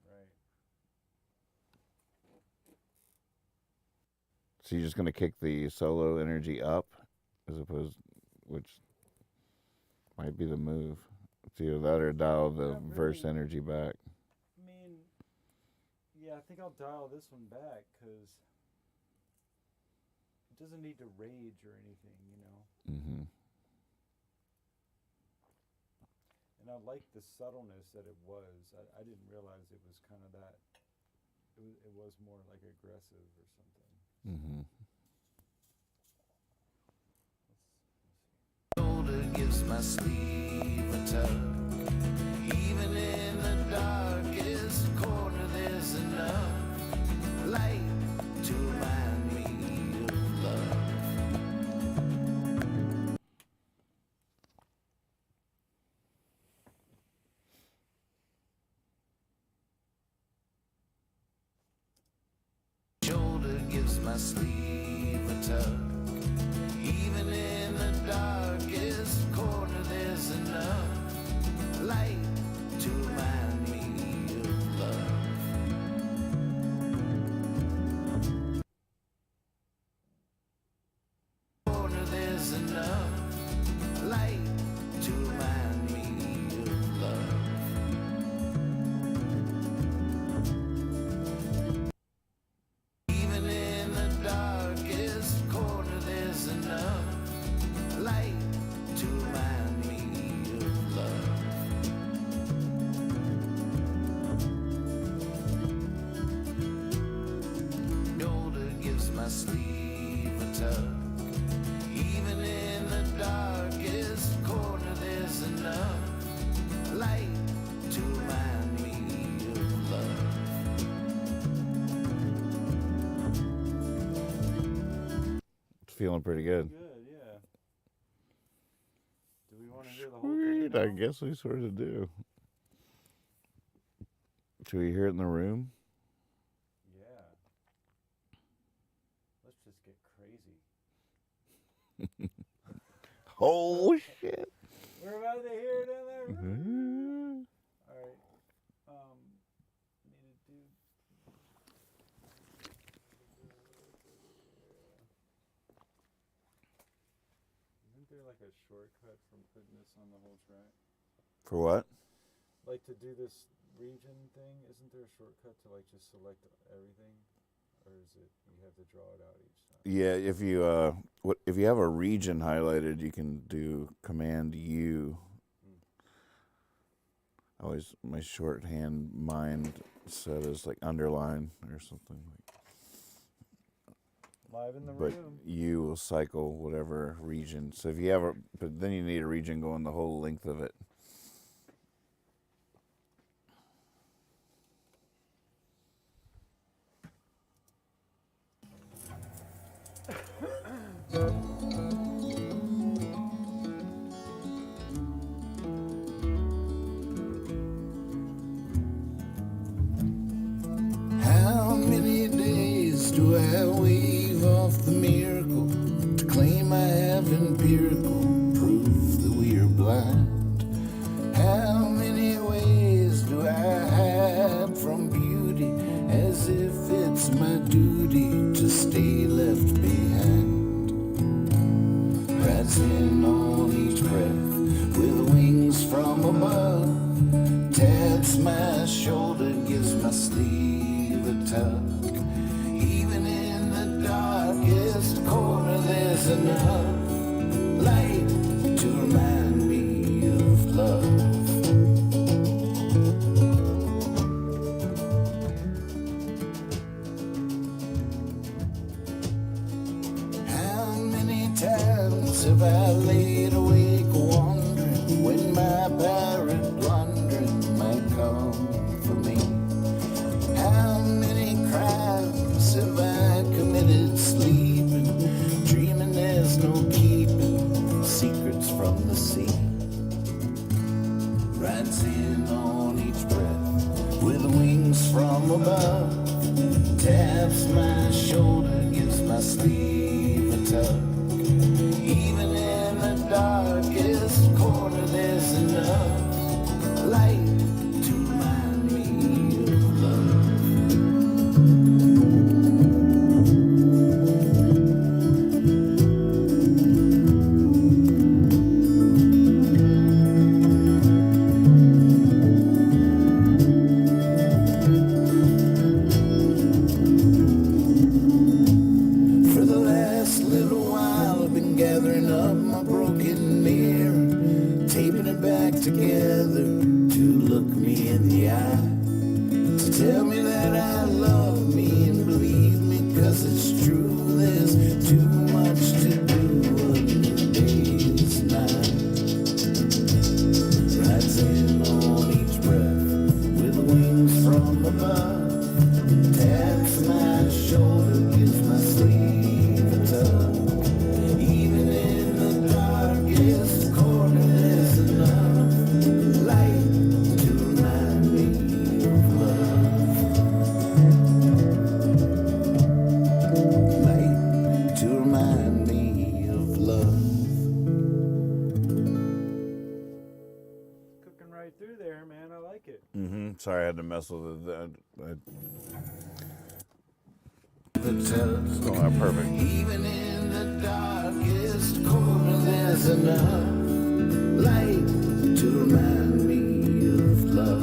Right. So you're just going to kick the solo energy up which might be the move. It's either that or dial the Not verse really. energy back. I mean, yeah, I think I'll dial this one back because it doesn't need to rage or anything, you know. Mm-hmm. And I like the subtleness that it was. I didn't realize it was kind of that. It was more like aggressive or something. Mm-hmm. Shoulder gives my sleeve a tug. Even in the darkest corner, there's enough light to remind me of love. Shoulder gives my sleeve a tug. Even in the darkest corner, there's enough light to remind me of love. Corner, there's enough light to remind me of love. Even in the darkest corner, there's enough light to remind me of love. Shoulder gives my sleeve a tug. Even in the darkest corner, there's enough light to remind me of love. It's feeling pretty good. Good, yeah. Do we want to hear the whole thing? Sweet, I now? guess we sort of do. Should we hear it in the room? Yeah. Let's just get crazy. Oh, shit. We're about to hear it in there. Mm-hmm. All right. Need to do. Isn't there like a shortcut from putting this on the whole track? For what? Like to do this region thing, isn't there a shortcut to like just select everything? or is it you have to draw it out each time? Yeah, if you have a region highlighted, you can do Command U. Always my shorthand mind set is like underline or something. Live in the But room. U will cycle whatever region. So if you have but then you need a region going the whole length of it. How many days do I wave off the miracle to claim I have empirical proof that we are blind? How many ways do I hide from beauty as if it's my duty to stay left behind? Rising on each breath with wings from above, taps my shoulder, gives my sleeve a tug. Even in the darkest corner there's enough light to remind me of love. How many times have I laid awake wondering when my pirate blundering might come for me? How many crimes have I committed sleeping, dreaming there's no keeping secrets from the sea? Rising on each breath with wings from above, taps my shoulder, gives my sleeve a tug. Even in the darkest corner there's enough light to remind me of love. For the last little while I've been gathering up my broken mirror, taping it back together to look me in the eye, to tell me that I love me and believe me, 'cause it's true. There's too much to do in the day's night. Rising on each breath with wings from above, taps my shoulder, gives my sleeve a tug. Even in the darkest corner there's enough light to remind me of love. Light to remind me of love. Cooking right through there, man. I like it. Sorry, I had to mess with it. The tug. It's going out perfect. Even in the darkest corner there's enough light to remind me of love.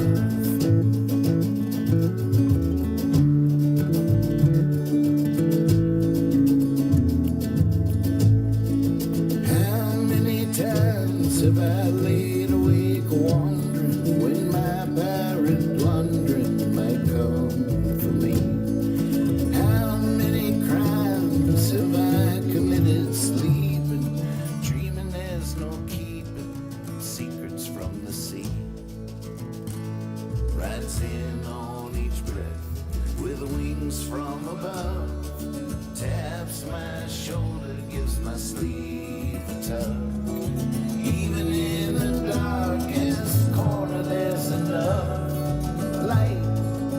How many times have I laid awake wondering when my pirate blundering might come for me? How many crimes have I committed sleeping, dreaming there's no keeping secrets from the sea? Rising on each breath with wings from above, taps my shoulder, gives my sleeve a tug. Even in the darkest corner there's enough light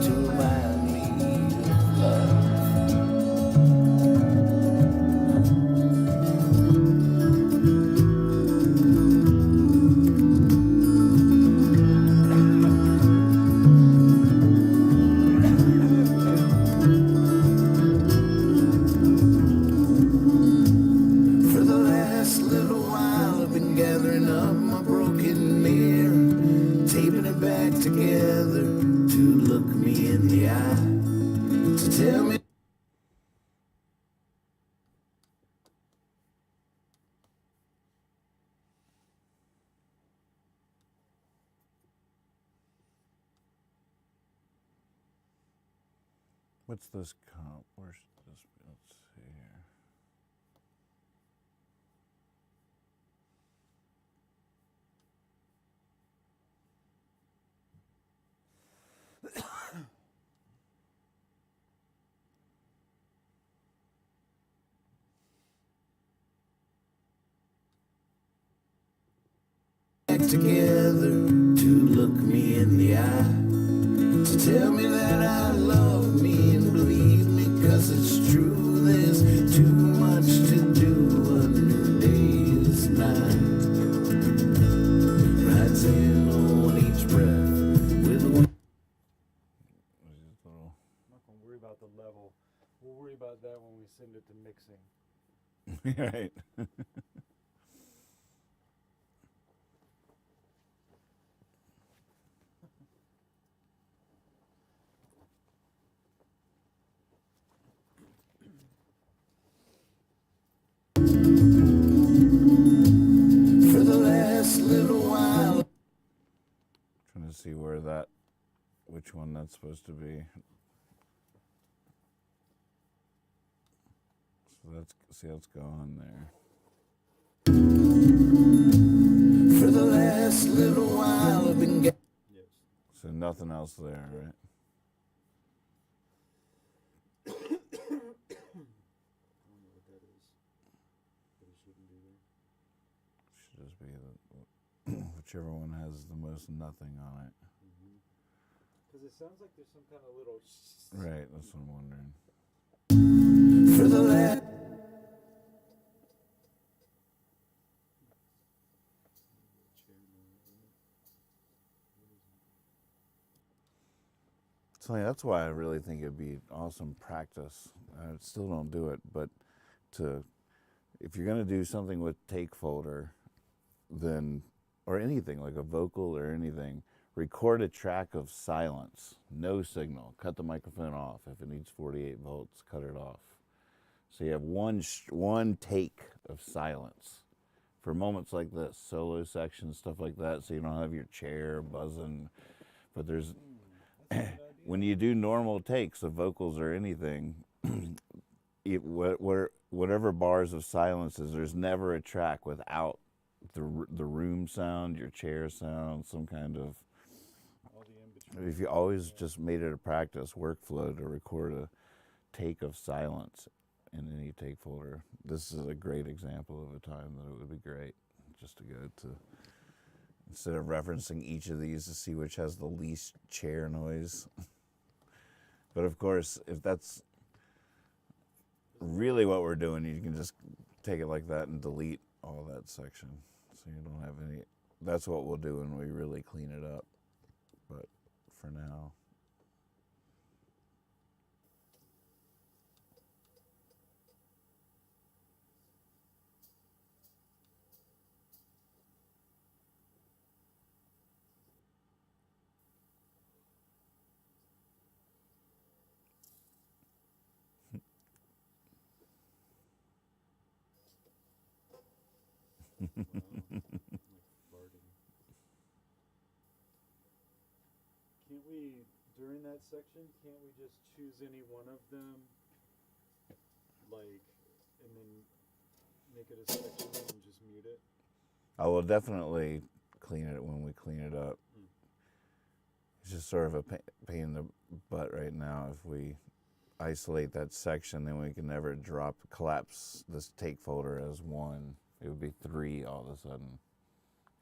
to remind me of love. For the last little while I've been gathering up my broken mirror, taping it back together to look me in the eye, to tell me What's this comp? Where's this? Let's see here. Back together to look me in the eye, to tell me that I love me and believe me, 'cause it's true. There's too much to do. A new day is nigh. Rides in on each breath with one. I'm not gonna worry about the level. We'll worry about that when we send it to mixing. Right. For the last little while. Trying to see which one that's supposed to be. So that's going there. For the last little while I've been Yes. So nothing else there, right? I don't know what that is, but it shouldn't be there. Should just be whichever one has the most nothing on it. Because it sounds like there's some kind of little. Right, that's what I'm wondering. for the last. So yeah, that's why I really think it'd be awesome practice. I still don't do it, but if you're gonna do something with take folder, then or anything like a vocal or anything, record a track of silence, no signal. Cut the microphone off. If it needs 48 volts, cut it off. So you have one take of silence for moments like this, solo sections, stuff like that. So you don't have your chair buzzing. But there's when you do normal takes of vocals or anything, whatever bars of silence is, there's never a track without the room sound, your chair sound, some kind of. If you always just made it a practice workflow to record a take of silence in any take folder, this is a great example of a time that it would be great just to go to, instead of referencing each of these to see which has the least chair noise. But of course, if that's really what we're doing, you can just take it like that and delete all that section. So you don't have any, that's what we'll do when we really clean it up. But for now. Can't we, during that section, can't we just choose any one of them, like, and then make it a section and just mute it? I will definitely clean it when we clean it up. It's just sort of a pain in the butt right now. If we isolate that section, then we can never collapse this take folder as one. It would be three all of a sudden,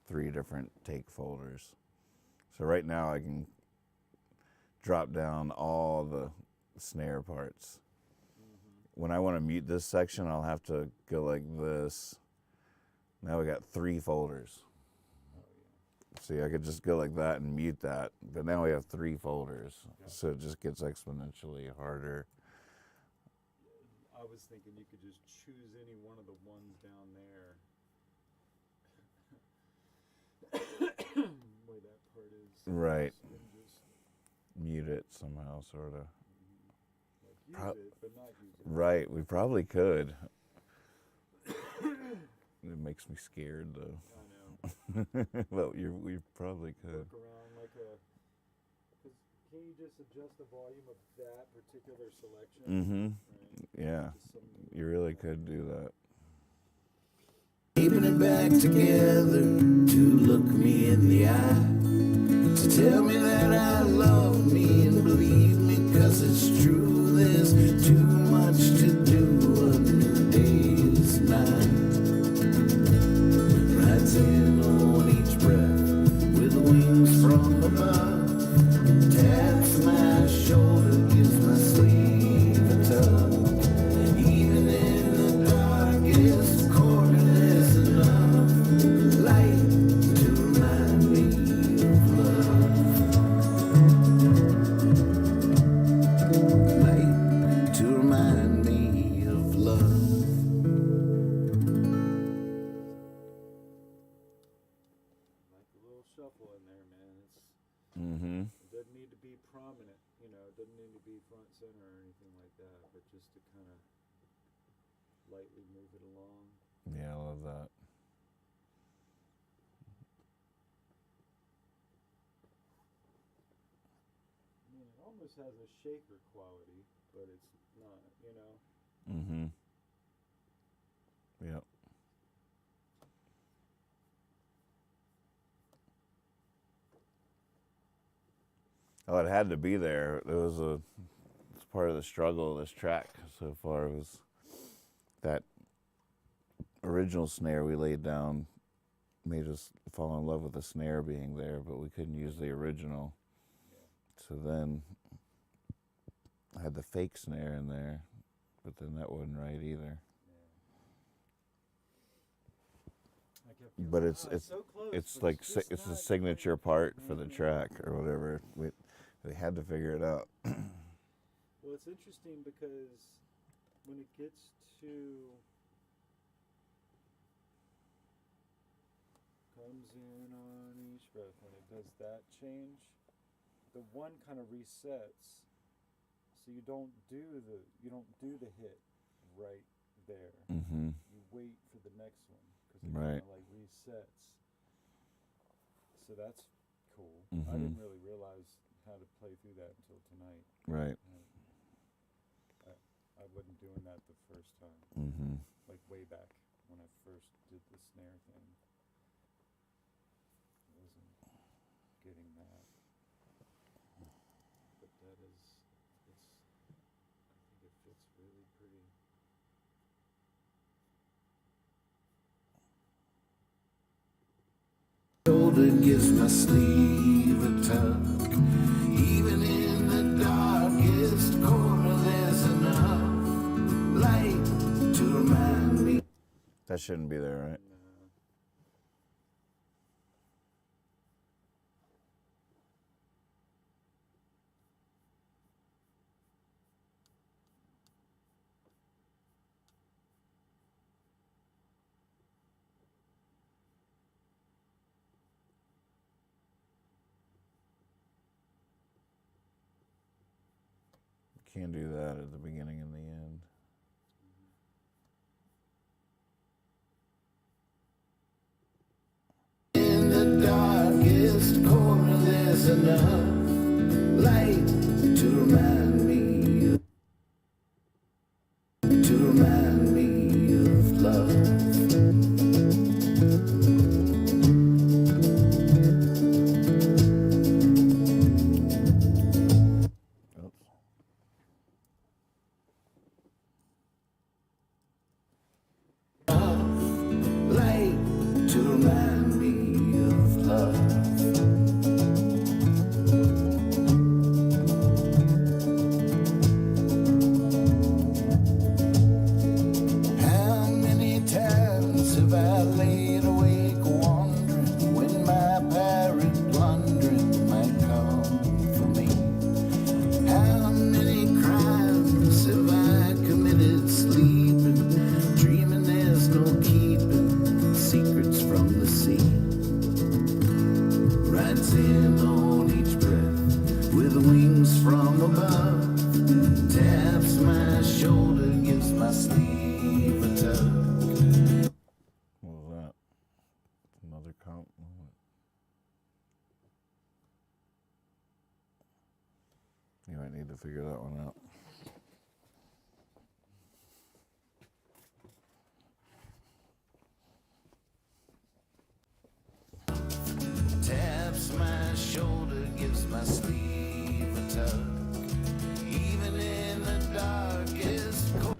3 different take folders. So right now I can drop down all the snare parts. When I want to mute this section, I'll have to go like this. Now we got 3 folders. See, I could just go like that and mute that, but now we have 3 folders. So it just gets exponentially harder. I was thinking you could just choose any one of the ones down there. Where that part is. Right. And just, Mute it somehow, sort of. like, use it, but not use it. Right, we probably could. It makes me scared, though. I know. Well, we probably could. Work around like a. Cause can you just adjust the volume of that particular selection? Mm-hmm. Right? Yeah, Just some, you really could do that. Keeping it back together to look me in the eye. To tell me that I love me and believe me, 'cause it's true. There's too much to do. A new day is nigh. Rides in on each breath with wings from above. Taps my shoulder, gives my sleeve a tug. Even in the darkest corner, there's enough light to remind me of love. Light to remind me of love. like a little shuffle in there, man. Mm-hmm. It doesn't need to be prominent, you know. It doesn't need to be front center or anything like that, but just to kind of lightly move it along. Yeah, I love that. I mean, it almost has a shaker quality, but it's not, you know. Mm-hmm. Yep. Oh, it had to be there. It's part of the struggle of this track so far was that original snare we laid down made us fall in love with the snare being there, but we couldn't use the original. So then I had the fake snare in there, but then that wasn't right either. I kept feeling, But it's so close, it's but like just it's the not signature quite. part for the track or whatever. They had to figure it out. Well, it's interesting because when it gets to comes in on each breath, when it does that change, the one kind of resets, so you don't do the hit right there. Mm-hmm. You wait for the next one because it Right. kind of like resets. So that's cool. Mm-hmm. I didn't really realize how to play through that until tonight. Right. I wasn't doing that the first time, Mm-hmm. like way back when I first did the snare thing. I wasn't getting that. But that is, I think it fits really pretty. Shoulder gives my sleeve a tug. Even in the darkest corner, there's enough light to remind me. That shouldn't be there, right? Can't do that at the beginning and the end. In the darkest corner, there's enough light to remind me of love. Oops. Light to remind me of love. How many times have I laid awake wondering when my pirate blundering might come for me? How many crimes have I committed sleeping, dreaming there's no keeping secrets from the sea? Rides in on each breath with wings from above. Taps my shoulder, gives my sleeve a tug. What was that? Another comp moment. need to figure that one out. Taps my shoulder, gives my sleeve a tug. Even in the darkest cold.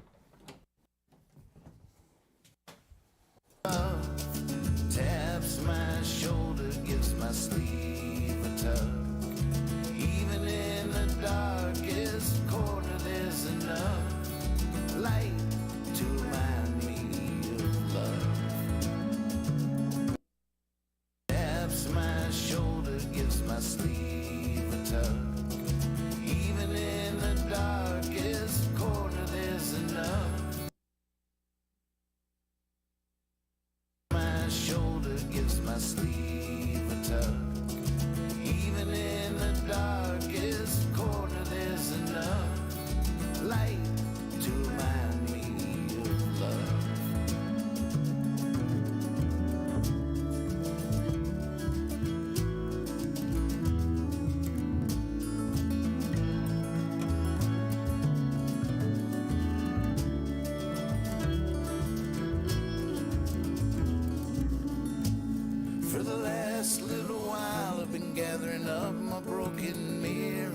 Taps my shoulder, gives my sleeve a tug. Even in the darkest corner, there's enough light to remind me of love. Taps my shoulder, gives my sleeve a tug. Even in the darkest corner, there's enough. My shoulder, gives my sleeve a tug. Even in the darkest corner, there's enough light to remind me of love. For the last little while, I've been gathering up my broken mirror,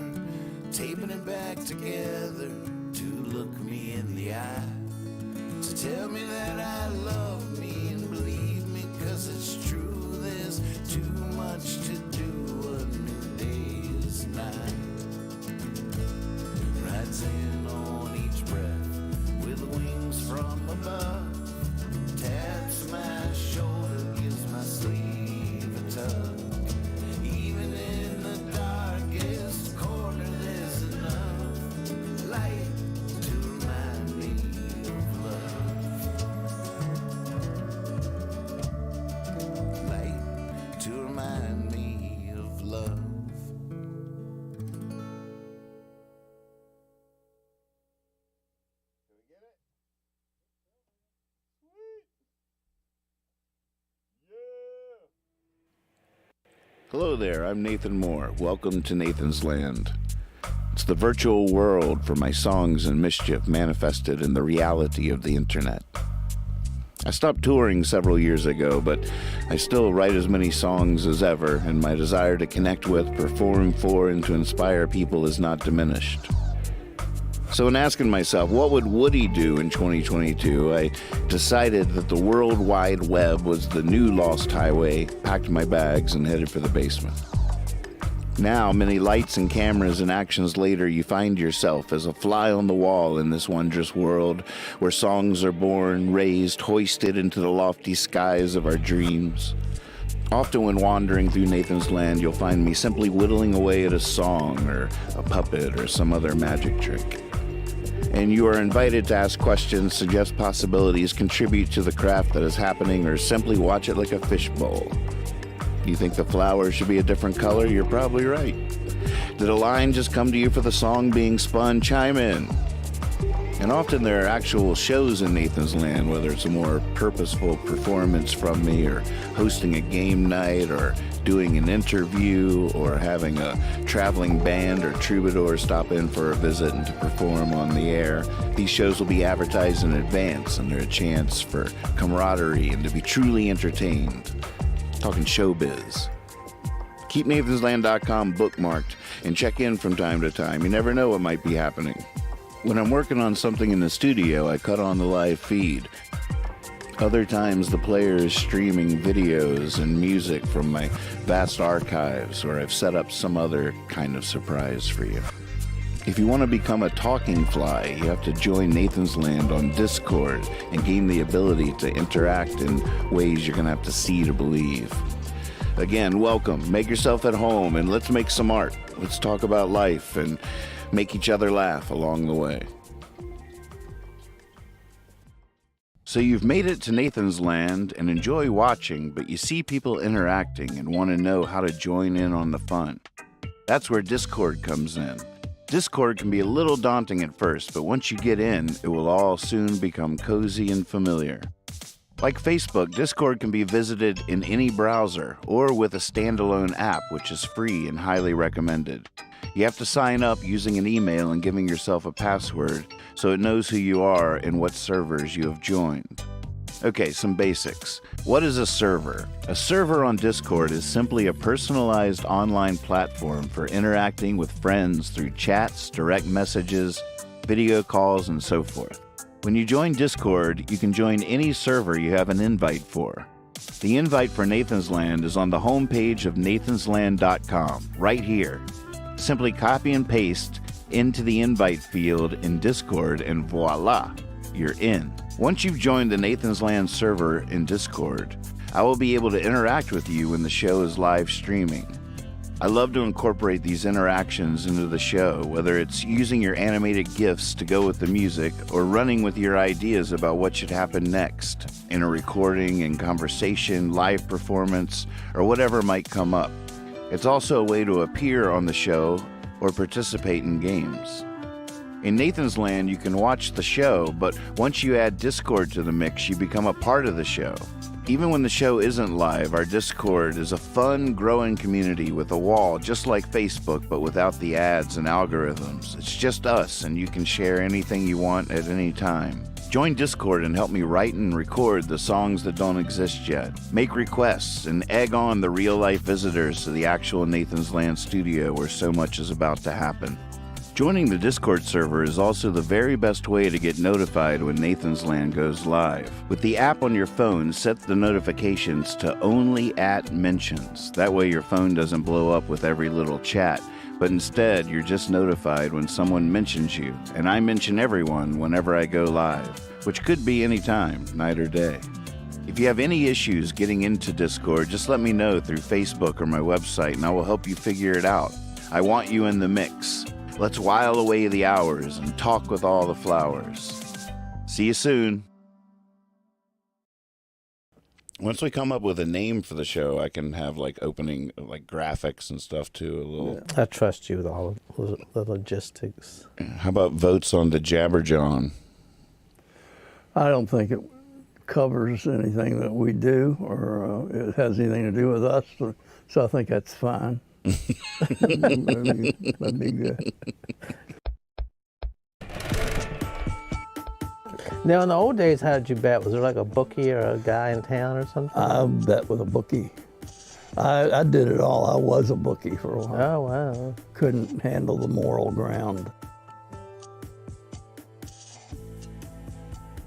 taping it back together to look me in the eye, to tell me that I love me and believe me, 'cause it's true. There's too much to do. A new day is nigh. Rides in on each breath with wings from above. Taps my shoulder, gives my sleeve a tug. Even in the darkest corner, there's enough light to remind me of love. Light to remind me of love. Hello there, I'm Nathan Moore. Welcome to Nathan's Land. It's the virtual world for my songs and mischief manifested in the reality of the internet. I stopped touring several years ago, but I still write as many songs as ever, and my desire to connect with, perform for, and to inspire people is not diminished. So in asking myself, what would Woody do in 2022, I decided that the World Wide Web was the new lost highway, packed my bags, and headed for the basement. Now, many lights and cameras and actions later, you find yourself as a fly on the wall in this wondrous world where songs are born, raised, hoisted into the lofty skies of our dreams. Often when wandering through Nathan's Land, you'll find me simply whittling away at a song or a puppet or some other magic trick. And you are invited to ask questions, suggest possibilities, contribute to the craft that is happening, or simply watch it like a fishbowl. You think the flowers should be a different color? You're probably right. Did a line just come to you for the song being spun? Chime in. And often there are actual shows in Nathan's Land, whether it's a more purposeful performance from me, or hosting a game night, or doing an interview, or having a traveling band or troubadour stop in for a visit and to perform on the air. These shows will be advertised in advance, and they're a chance for camaraderie and to be truly entertained. Talking showbiz. Keep nathansland.com bookmarked and check in from time to time. You never know what might be happening. When I'm working on something in the studio, I cut on the live feed. Other times, the player is streaming videos and music from my vast archives, or I've set up some other kind of surprise for you. If you want to become a talking fly, you have to join Nathan's Land on Discord and gain the ability to interact in ways you're going to have to see to believe. Again, welcome. Make yourself at home, and let's make some art. Let's talk about life and make each other laugh along the way. So you've made it to Nathan's Land and enjoy watching, but you see people interacting and want to know how to join in on the fun. That's where Discord comes in. Discord can be a little daunting at first, but once you get in, it will all soon become cozy and familiar. Like Facebook, Discord can be visited in any browser or with a standalone app, which is free and highly recommended. You have to sign up using an email and giving yourself a password so it knows who you are and what servers you have joined. Okay, some basics. What is a server? A server on Discord is simply a personalized online platform for interacting with friends through chats, direct messages, video calls, and so forth. When you join Discord, you can join any server you have an invite for. The invite for Nathan's Land is on the homepage of nathansland.com, right here. Simply copy and paste into the invite field in Discord and voila, you're in. Once you've joined the Nathan's Land server in Discord, I will be able to interact with you when the show is live streaming. I love to incorporate these interactions into the show, whether it's using your animated GIFs to go with the music or running with your ideas about what should happen next in a recording and conversation, live performance, or whatever might come up. It's also a way to appear on the show or participate in games. In Nathan's Land, you can watch the show, but once you add Discord to the mix, you become a part of the show. Even when the show isn't live, our Discord is a fun, growing community with a wall just like Facebook, but without the ads and algorithms. It's just us, and you can share anything you want at any time. Join Discord and help me write and record the songs that don't exist yet. Make requests and egg on the real-life visitors to the actual Nathan's Land studio where so much is about to happen. Joining the Discord server is also the very best way to get notified when Nathan's Land goes live. With the app on your phone, set the notifications to only at mentions. That way your phone doesn't blow up with every little chat, but instead you're just notified when someone mentions you, and I mention everyone whenever I go live, which could be any time, night or day. If you have any issues getting into Discord, just let me know through Facebook or my website and I will help you figure it out. I want you in the mix. Let's while away the hours and talk with all the flowers. See you soon. Once we come up with a name for the show, I can have like opening like graphics and stuff too. A little. I trust you with all the logistics. How about votes on the Jabberjawn? I don't think it covers anything that we do or it has anything to do with us, so I think that's fine. That'd be good. Now, in the old days, how did you bet? Was there like a bookie or a guy in town or something? I bet with a bookie. I did it all. I was a bookie for a while. Oh, wow. Couldn't handle the moral ground.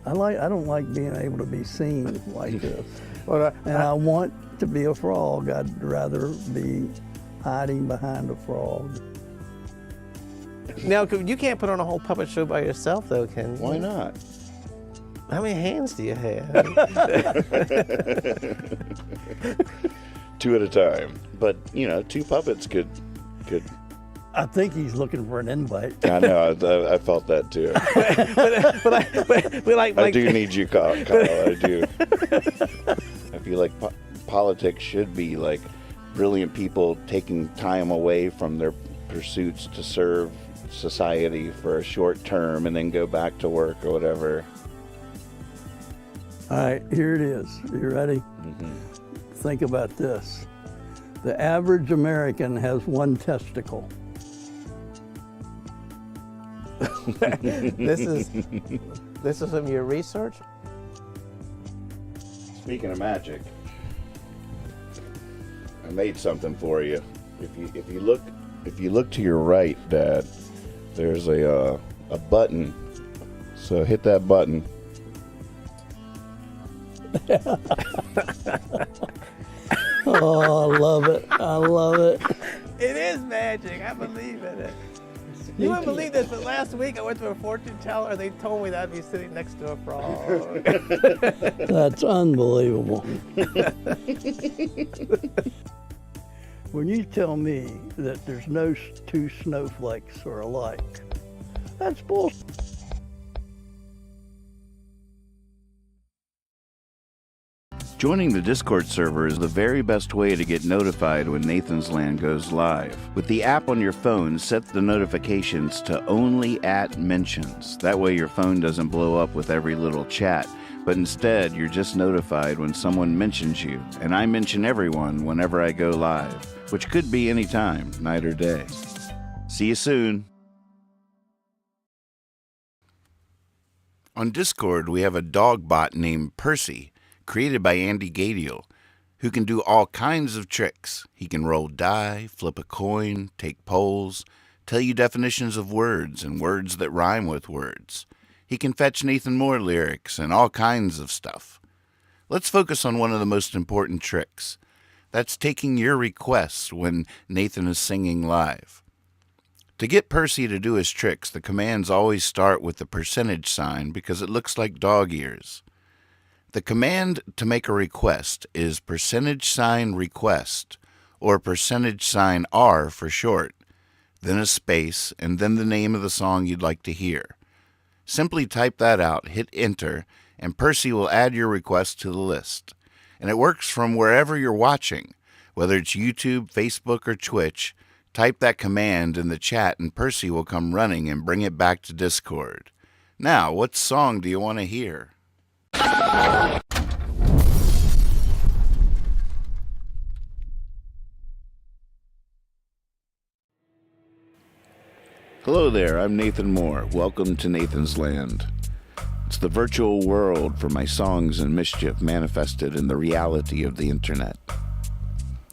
I don't like being able to be seen like this. And I want to be a frog. I'd rather be hiding behind a frog. Now, you can't put on a whole puppet show by yourself, though, can you? Why not? How many hands do you have? 2 at a time. But, you know, 2 puppets could. I think he's looking for an invite. I know, I felt that too. but I do need you, Kyle. I do. I feel like politics should be like brilliant people taking time away from their pursuits to serve society for a short term and then go back to work or whatever. All right, here it is. You ready? Mm-hmm. Think about this. The average American has 1 testicle. this is from your research? Speaking of magic, I made something for you. If you look to your right, Dad, there's a button. So hit that button. Oh, I love it. I love it. It is magic. I believe in it. You wouldn't believe this, but last week I went to a fortune teller. They told me that I'd be sitting next to a frog. That's unbelievable. When you tell me that there's no 2 snowflakes are alike, that's bullshit. Joining the Discord server is the very best way to get notified when Nathan's Land goes live. With the app on your phone, set the notifications to only at mentions. That way your phone doesn't blow up with every little chat, but instead you're just notified when someone mentions you, and I mention everyone whenever I go live, which could be any time, night or day. See you soon. On Discord, we have a dog bot named Percy, created by Andy Gadiel, who can do all kinds of tricks. He can roll die, flip a coin, take polls, tell you definitions of words and words that rhyme with words. He can fetch Nathan Moore lyrics and all kinds of stuff. Let's focus on one of the most important tricks. That's taking your requests when Nathan is singing live. To get Percy to do his tricks, the commands always start with the percentage sign because it looks like dog ears. The command to make a request is %request, or %R for short, then a space, and then the name of the song you'd like to hear. Simply type that out, hit enter, and Percy will add your request to the list. And it works from wherever you're watching, whether it's YouTube, Facebook, or Twitch. Type that command in the chat and Percy will come running and bring it back to Discord. Now, what song do you want to hear? Hello there, I'm Nathan Moore. Welcome to Nathan's Land. It's the virtual world for my songs and mischief manifested in the reality of the internet.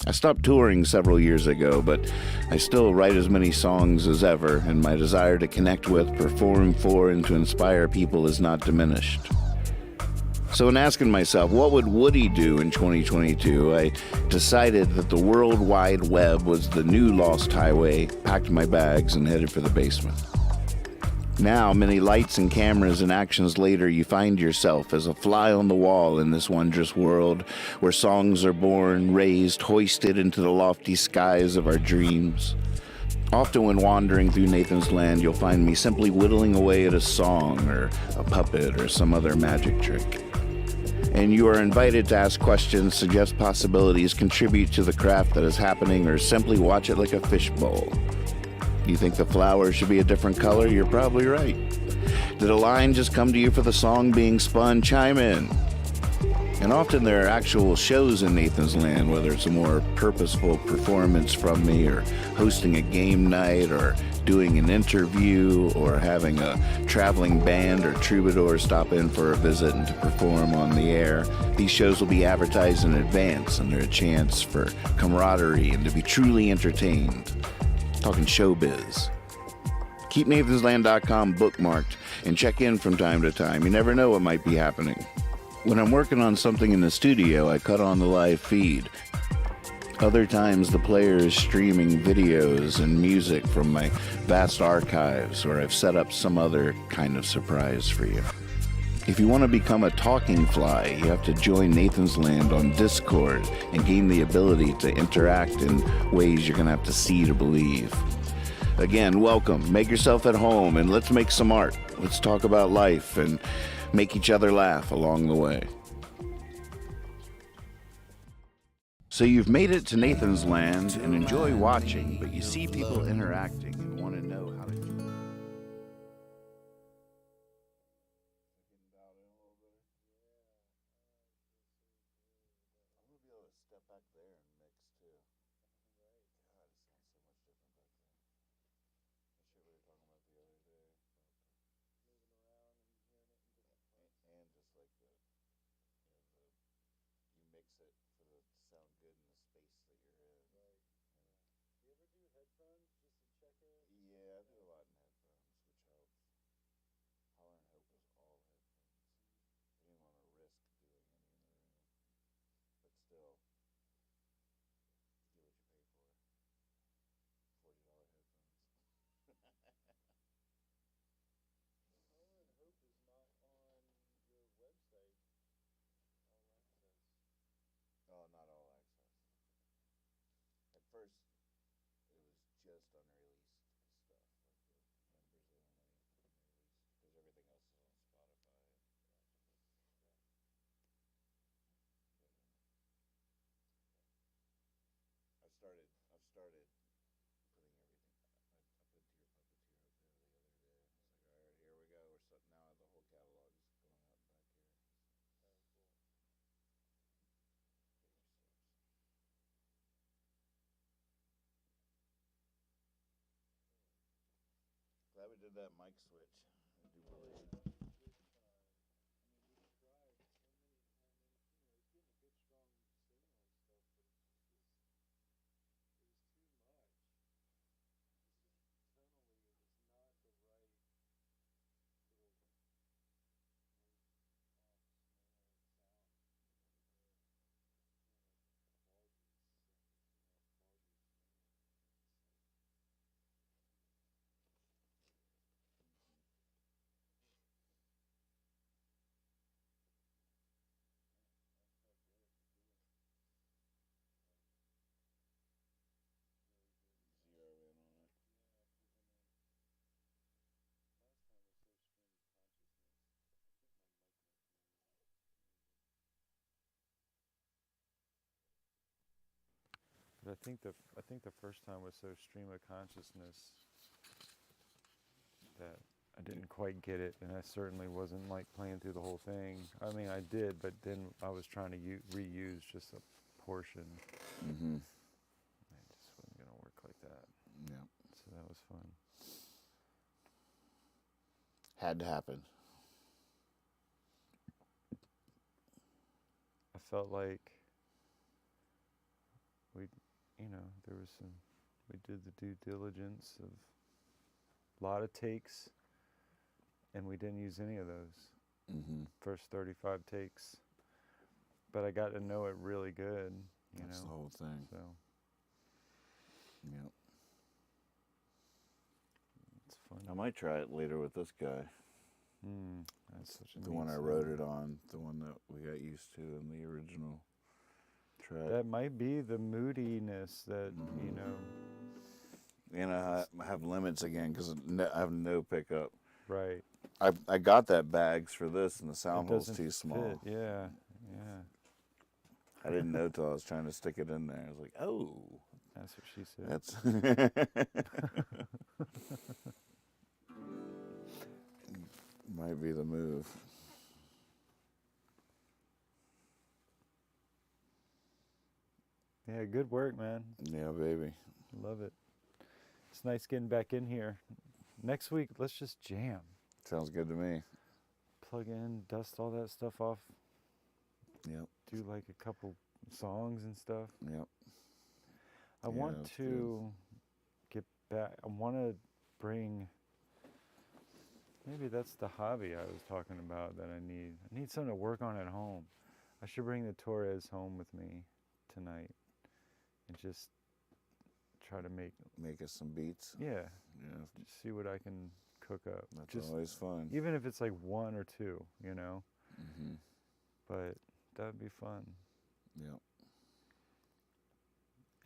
I stopped touring several years ago, but I still write as many songs as ever, and my desire to connect with, perform for, and to inspire people is not diminished. So in asking myself, what would Woody do in 2022, I decided that the World Wide Web was the new lost highway, packed my bags, and headed for the basement. Now, many lights and cameras and actions later, you find yourself as a fly on the wall in this wondrous world where songs are born, raised, hoisted into the lofty skies of our dreams. Often when wandering through Nathan's Land, you'll find me simply whittling away at a song or a puppet or some other magic trick. And you are invited to ask questions, suggest possibilities, contribute to the craft that is happening, or simply watch it like a fishbowl. You think the flowers should be a different color? You're probably right. Did a line just come to you for the song being spun? Chime in. And often there are actual shows in Nathan's Land, whether it's a more purposeful performance from me, or hosting a game night, or doing an interview, or having a traveling band or troubadour stop in for a visit and to perform on the air. These shows will be advertised in advance, and they're a chance for camaraderie and to be truly entertained. Talking showbiz. Keep nathansland.com bookmarked and check in from time to time. You never know what might be happening. When I'm working on something in the studio, I cut on the live feed. Other times the player is streaming videos and music from my vast archives, or I've set up some other kind of surprise for you. If you want to become a talking fly, you have to join Nathan's Land on Discord and gain the ability to interact in ways you're going to have to see to believe. Again, welcome. Make yourself at home and let's make some art. Let's talk about life and make each other laugh along the way. So you've made it to Nathan's Land and enjoy watching, but you see people interacting and want to know how to do it. did that mic switch, I do believe. Zero in on it. But I think the first time was so stream of consciousness that I didn't quite get it, and I certainly wasn't like playing through the whole thing. I mean, I did, but then I was trying to reuse just a portion. Mm-hmm. It just wasn't gonna work like that. Yeah. So that was fun. Had to happen. I felt like there was we did the due diligence of a lot of takes, and we didn't use any of those. Mm-hmm. First 35 takes. But I got to know it really good, That's the whole thing. So, Yep. it's fun. I might try it later with this guy. That's such a The neat one I sound. wrote it on, the one that we got used to in the original track. That might be the moodiness that, And I have limits again because I have no pickup. right. I got that bags for this, and the It sound hole's doesn't too small. fit. Yeah, yeah. I didn't know till I was trying to stick it in there. I was like, oh, That's what she said. that's might be the move. Yeah, good work, man. Yeah, baby. Love it. It's nice getting back in here. Next week, let's just jam. Sounds good to me. Plug in, dust all that stuff off. Yep. Do like a couple songs and stuff. Yep. I Yeah, want that's to get back. I want to bring. Maybe that's the hobby I was talking about that I need. I need something to work on at home. I should bring the Torres home with me tonight and just try to Make us some beats. yeah, Yeah. just see what I can cook up. That's Just always fun. even if it's like one or two, Mm-hmm. but that'd be fun. Yep.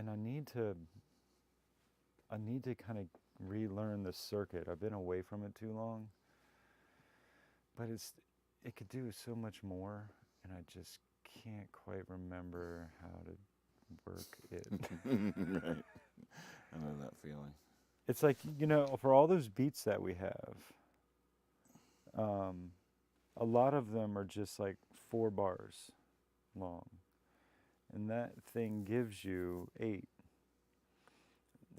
And I need to kind of relearn the circuit. I've been away from it too long. But it could do so much more, and I just can't quite remember how to work it. Right. I know that feeling. It's like, for all those beats that we have, a lot of them are just like 4 bars long. And that thing gives you 8.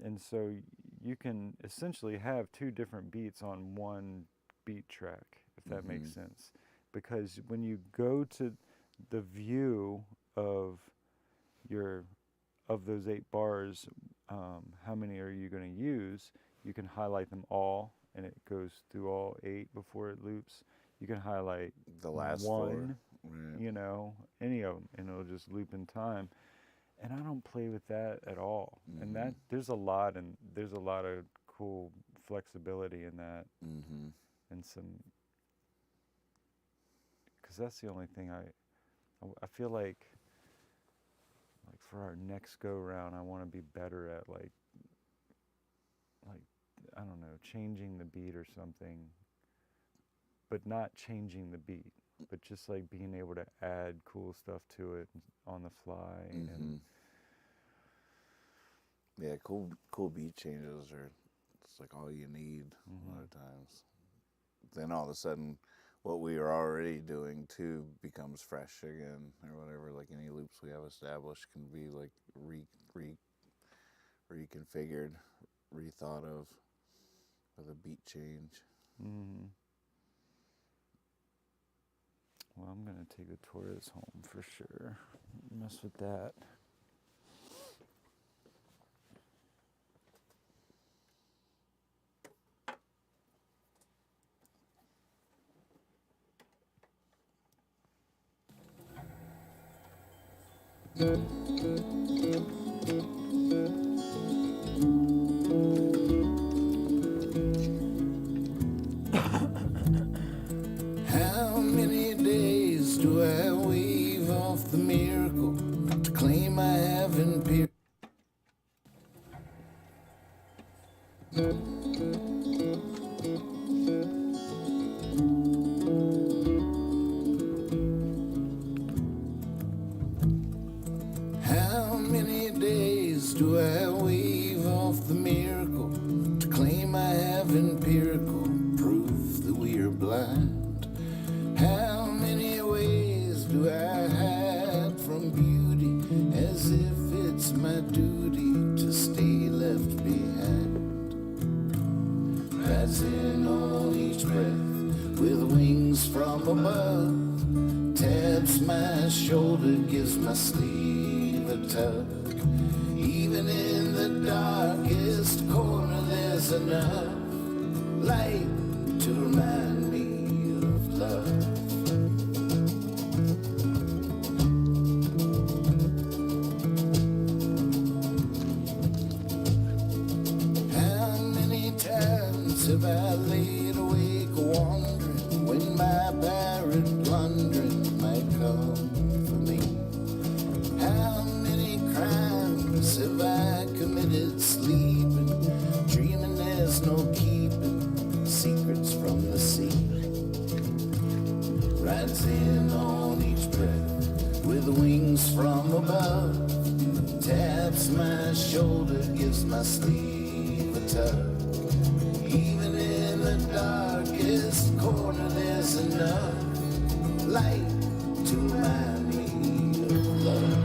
And so you can essentially have 2 different beats on one beat track, if that makes sense. Because when you go to the view of those 8 bars, how many are you going to use? You can highlight them all, and it goes through all 8 before it loops. You can highlight The last 1, 4. Right. any of them, and it'll just loop in time. And I don't play with that at all. And that there's a lot of cool flexibility in that, and because that's the only thing I feel like for our next go round, I want to be better at like I don't know, changing the beat or something, but not changing the beat, but just like being able to add cool stuff to it on the fly. And yeah, cool beat changes it's like all you need a lot of times. Then all of a sudden, what we are already doing too becomes fresh again, or whatever. Like any loops we have established can be like reconfigured, rethought of, with a beat change. Mm. Well, I'm gonna take the Taurus home for sure. Mess with that. How many days do I wave off the miracle to claim I have imperial? How many days do I wave off the miracle to claim I have empirical proof that we are blind? How many ways do I hide from beauty as if it's my duty to stay left behind? Rising on each breath with wings from above, taps my shoulder, gives my sleeve a tug. Even in the darkest corner there's enough light to remind me of love. How many times have I laid awake wondering when my barren plundering might come for me? How many crimes have I committed sleeping, dreaming there's no keeping secrets from the sea? Rides in on each breath with wings from above, taps my shoulder, gives my sleeve a tug. Even in the darkest corner there's enough light to remind me of love.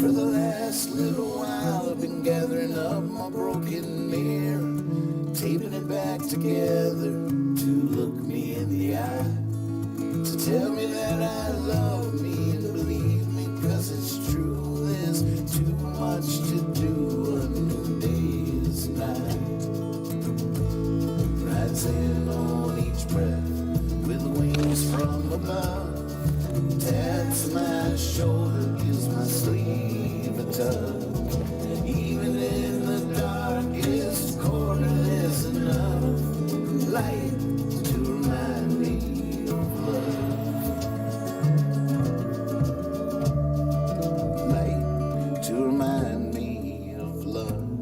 For the last little while I've been gathering up my broken mirror, taping it back together to look me in the eye, to tell me that I love me and believe me, 'cause it's true, there's too much to do, a new day is nigh. Rising on each breath with wings from above, taps my shoulder, gives my sleeve a tug. Even in the darkest corner there's enough light to remind me of love. Light to remind me of love.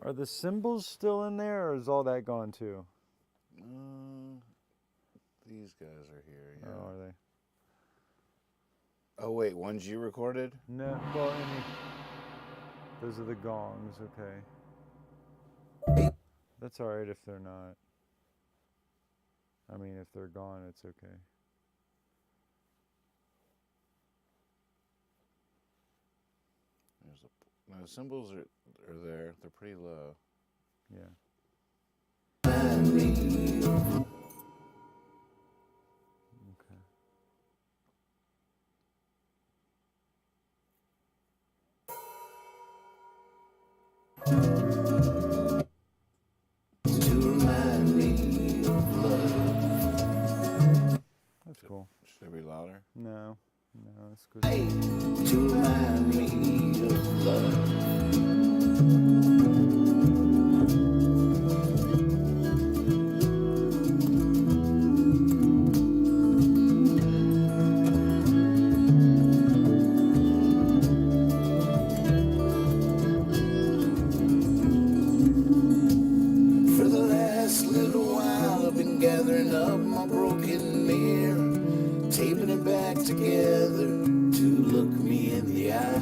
Are the symbols still in there, or is all that gone too? These guys are here. Yeah. Oh, are they? Oh wait, ones you recorded? No. Well, those are the gongs. Okay. That's all right if they're not. I mean, if they're gone, it's okay. There's a. No, the cymbals are there. They're pretty low. Yeah. Okay. To remind me of love. That's cool. Should they be louder? No. No, that's good. Light to remind me of love. For the last little while I've been gathering up my broken mirror, taping it back together to look me in the eye,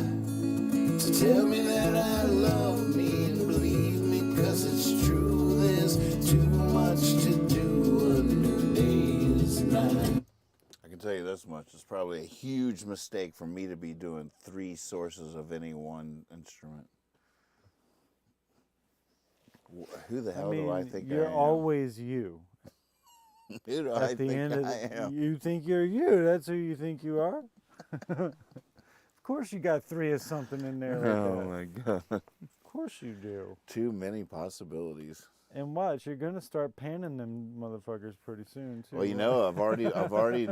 So tell me that I love me and believe me, 'cause it's true. There's too much to do. A new day is nigh. I can tell you this much. It's probably a huge mistake for me to be doing 3 sources of any one instrument. Who the hell do I think I you're am? always you. Who do I At the think end of I am? you think you're you. That's who you think you are. Of course you got 3 of something in there like Oh that. my God. Of course you do. Too many possibilities. And watch, you're gonna start panning them motherfuckers pretty soon too. Well, you know, I've already,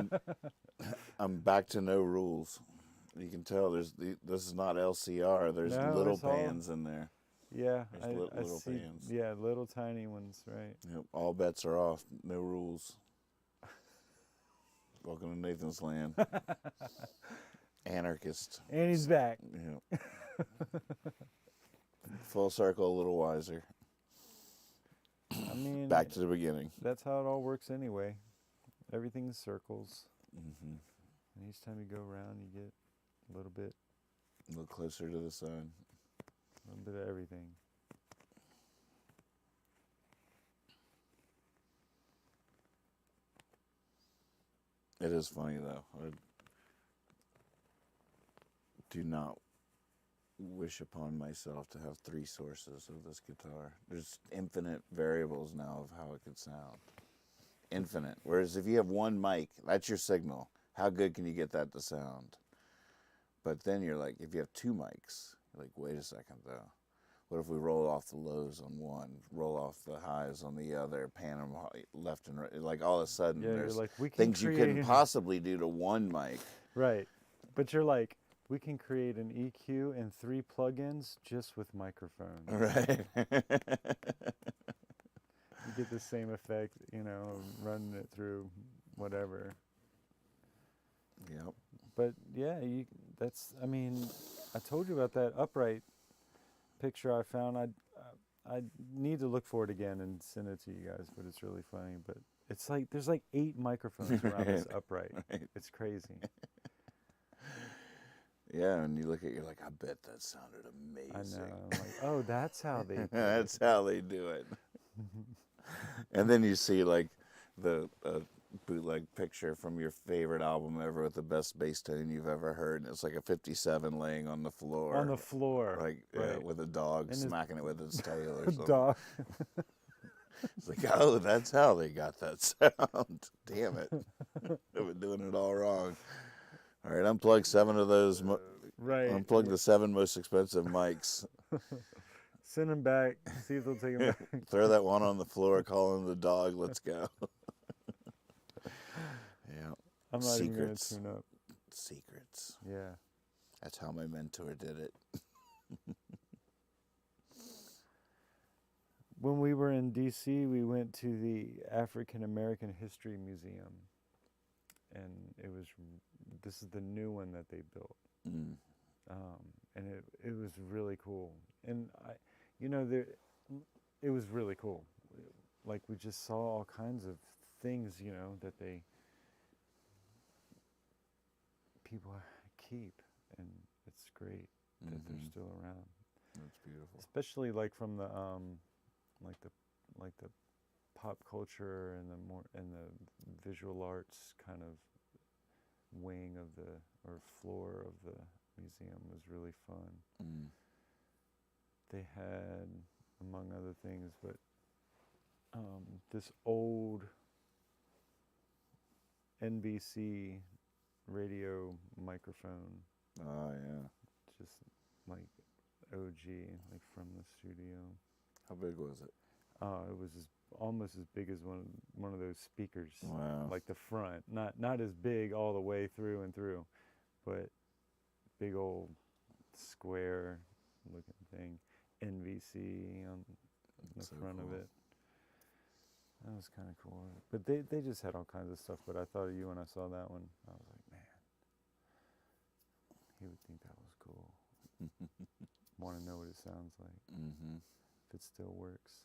I'm back to no rules. You can tell this is not LCR. There's No, little it's all- pans in there. Yeah, There's I little see. pans. Yeah, little tiny ones, right? Yep, all bets are off. No rules. Welcome to Nathan's land. Anarchist. And he's back. Yep. Full circle, a little wiser. I mean, Back to the beginning. that's how it all works anyway. Everything's circles. Hmm. And each time you go around, you get a little bit closer to the sun. of everything. It is funny though. I do not wish upon myself to have 3 sources of this guitar. There's infinite variables now of how it could sound. Infinite. Whereas if you have one mic, that's your signal. How good can you get that to sound? But then you're like, if you have 2 mics, you're like, wait a second though. What if we roll off the lows on one, roll off the highs on the other, pan them left and right? Like all of a sudden, Yeah, you're there's like, we can things you couldn't create- possibly do to one mic. Right. But you're like, we can create an EQ and 3 plugins just with microphones. Right. You get the same effect, you know, running it through whatever. Yep. But yeah, I mean, I told you about that upright picture I found. I need to look for it again and send it to you guys, but it's really funny. But it's like, there's like 8 microphones around this upright. Right. It's crazy. Yeah, and you look at it, you're like, I bet that sounded amazing. I know. I'm like, oh, that's how they do it. That's how they do it. And then you see like the bootleg picture from your favorite album ever with the best bass tone you've ever heard, and it's like a 57 laying on the floor. On the floor. Like right. with a dog And his- smacking it with its tail or something. Dog. It's like, oh, that's how they got that sound. Damn it. I've been doing it all wrong. All right, unplug 7 of those. Right. Unplug the 7 most expensive mics. Send them back. See if they'll take them back. Throw that one on the floor, call him the dog. Let's go. Yeah. I'm not even going to Secrets. tune up. Secrets. Yeah. That's how my mentor did it. When we were in D.C., we went to the African American History Museum, and this is the new one that they built, Mm. and it was really cool. And it was really cool. Like, we just saw all kinds of things, that people keep, and it's great that they're Mhm. still around. That's beautiful. Especially like from the like the pop culture and the visual arts kind of wing of or floor of the museum was really fun. Mm. They had, among other things, but this old NBC radio microphone, Oh, yeah. just like OG, like from the studio. How big was it? It was almost as big as one of those speakers, Wow. like the front. Not as big all the way through and through, but big old square looking thing. NVC on the That's so front of cool. it. That was kind of cool. But they just had all kinds of stuff. But I thought of you when I saw that one. I was like, man, he would think that was cool. Want to know what it sounds like, Mm-hmm. if it still works.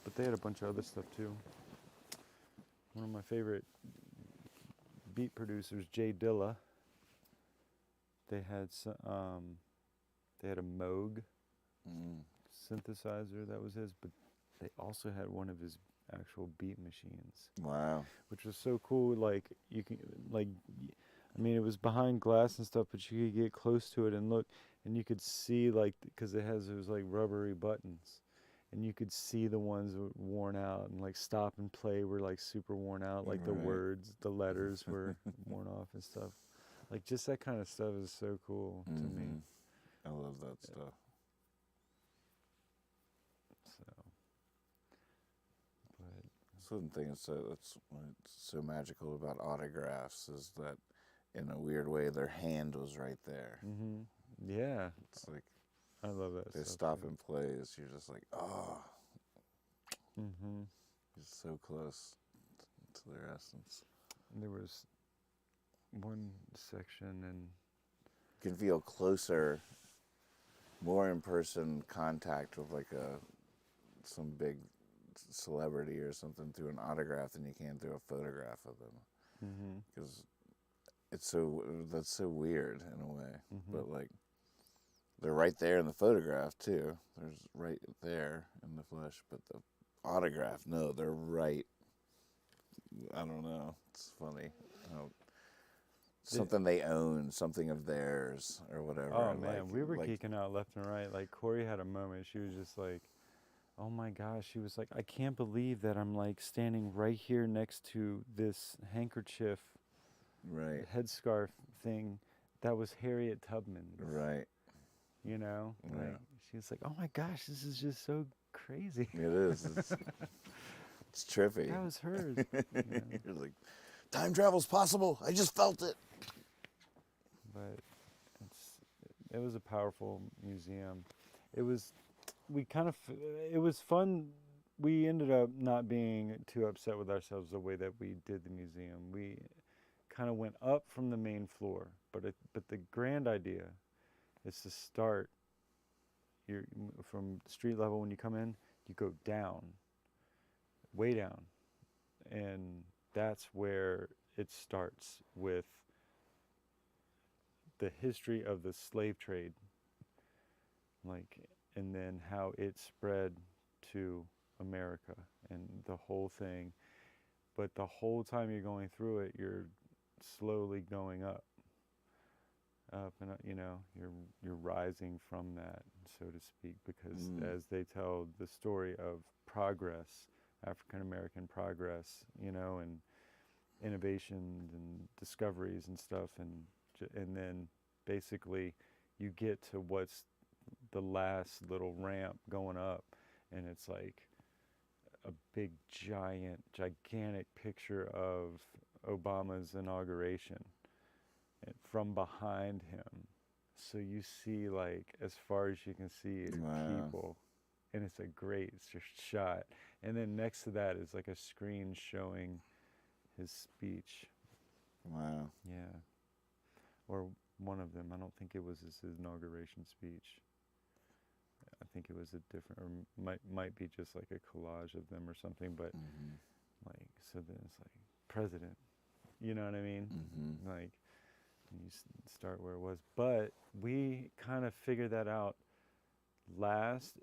But they had a bunch of other stuff too. One of my favorite beat producers, Jay Dilla, They had they had a Moog Mm. synthesizer that was his, but they also had one of his actual beat machines, Wow. which was so cool. Like you can I mean, it was behind glass and stuff, but you could get close to it and look, and you could see like because it has those like rubbery buttons, and you could see the ones that were worn out, and like stop and play were like super worn out, like the Right. words, the letters were worn off and stuff. Like just that kind of stuff is so cool to me. Mhm. I love that stuff. So, but That's one thing that's what's so magical about autographs is that, in a weird way, their hand was right there. yeah, It's like I love that they stuff. stop too. and plays. You're just like, oh, Mm-hmm. you're so close to their essence. There was one section, and You can feel closer, more in-person contact with like some big celebrity or something through an autograph than you can through a photograph of them. Because that's so weird in a way. But like, they're right there in the photograph too. There's right there in the flesh, but the autograph, no, they're right. I don't know. It's funny. Something they own, something of theirs, or whatever. oh man, like, we were like, geeking out left and right. Like Corey had a moment. She was just like, "Oh my gosh!" She was like, "I can't believe that I'm like standing right here next to this handkerchief, right, headscarf thing that was Harriet Tubman's." right. You know, Yeah. like she was like, "Oh my gosh, this is just so crazy." It is. It's trippy. That was hers. You know? You're like, time travel's possible. I just felt it. But it was a powerful museum. It was it was fun. We ended up not being too upset with ourselves the way that we did the museum. We kind of went up from the main floor, but the grand idea is to start from street level. When you come in, you go down, way down, and that's where it starts with the history of the slave trade, like, and then how it spread to America and the whole thing. But the whole time you're going through it, you're slowly going up, and you're rising from that, so to speak, because as they tell the story of progress, African American progress, and innovations and discoveries and stuff, and then basically you get to what's the last little ramp going up, and it's like a big gigantic picture of Obama's inauguration and from behind him, so you see like as far as you can see people, and it's a great shot, and then next to that is like a screen showing his speech. Wow. Yeah. Or one of them. I don't think it was his inauguration speech. I think it was a different, or might be just like a collage of them or something. But like, so then it's like president. You know what I mean? Like, you start where it was. But we kind of figured that out last,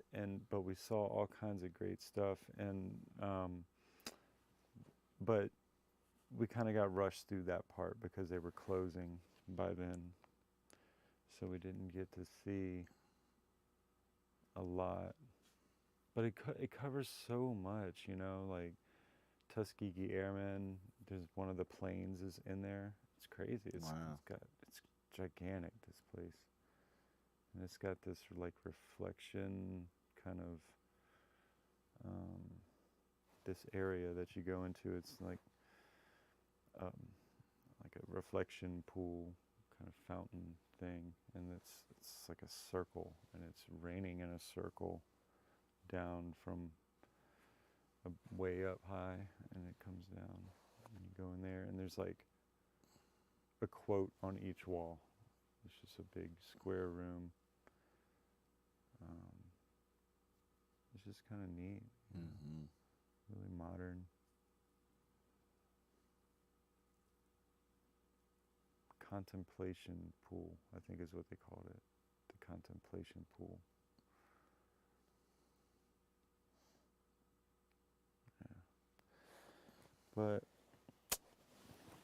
but we saw all kinds of great stuff, and but we kind of got rushed through that part because they were closing by then, so we didn't get to see a lot. But it covers so much, like Tuskegee Airmen. There's one of the planes is in there. It's crazy. It's gigantic, this place, and it's got this like reflection kind of this area that you go into. It's like a reflection pool kind of fountain thing, and it's like a circle, and it's raining in a circle down from way up high, and it comes down, and you go in there, and there's like a quote on each wall. It's just a big square room. It's just kind of neat, really modern contemplation pool, I think is what they called it. The contemplation pool. Yeah.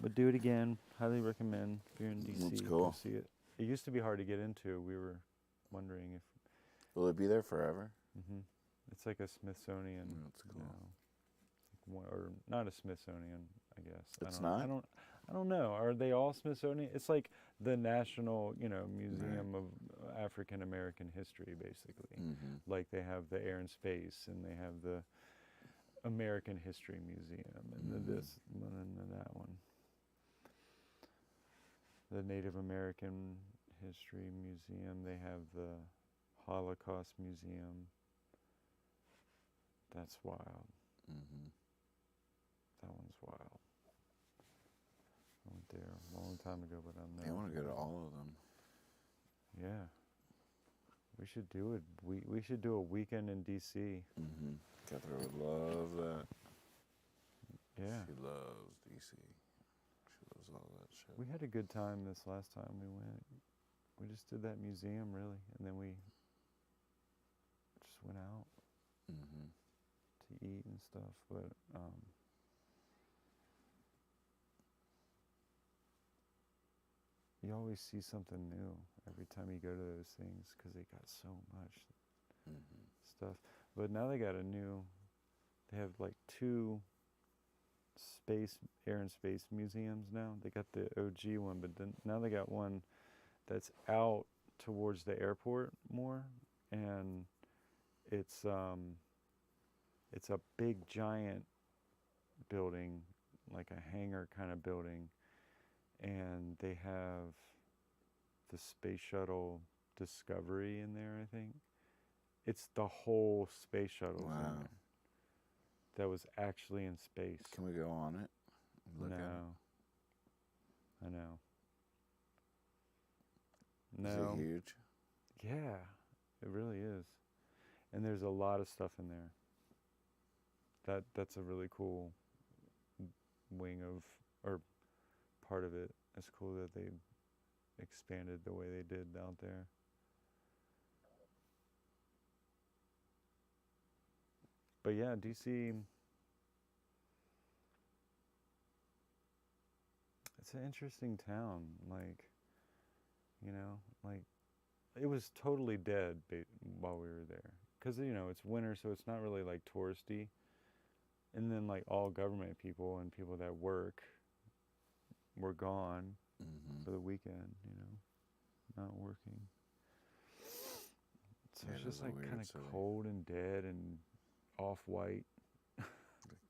But do it again. Highly recommend if you're in DC. That's cool. Go see it. It used to be hard to get into. We were wondering if. Will it be there forever? It's like a Smithsonian. That's cool. Or not a Smithsonian, I guess. It's not? I don't know. Are they all Smithsonian? It's like the National, Museum of African American History, basically. Like they have the Air and Space, and they have the American History Museum, and the this one and that one. The Native American History Museum. They have the Holocaust Museum. That's wild. That one's wild. I went there a long time ago, but I'm I want to go to all of them. Yeah. We should do it. We should do a weekend in DC. Catherine would love that. Yeah. She loves DC. She loves all that shit. We had a good time this last time we went. We just did that museum, really, and then we just went out to eat and stuff. But you always see something new every time you go to those things because they got so much stuff. But now they have like 2 air and space museums now. They got the OG one, but then now they got one that's out towards the airport more, and it's a big giant building, like a hangar kind of building, and they have the space shuttle Discovery in there, I think. It's the whole space shuttle in there. That was actually in space. Can we go on it? Look at it? I know. Is No. it huge? Yeah, it really is. And there's a lot of stuff in there. That's a really cool wing of, or part of it. It's cool that they expanded the way they did out there. But yeah, DC, it's an interesting town. Like, it was totally dead while we were there. Because, it's winter, so it's not really like touristy. And then like all government people and people that work were gone for the weekend, not working. So Yeah, it's it just is a like weird kind of city. cold and dead and off-white.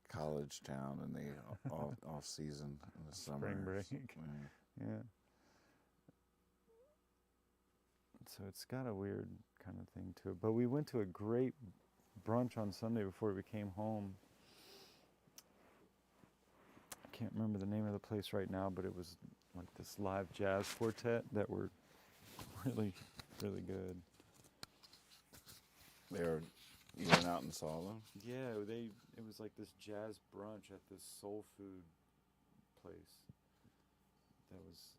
College town in the off season in the summer. Spring break. Yeah. Yeah. So it's got a weird kind of thing to it. But we went to a great brunch on Sunday before we came home. I can't remember the name of the place right now, but it was like this live jazz quartet that were really, really good. You went out and saw them? Yeah, it was like this jazz brunch at this soul food place. That was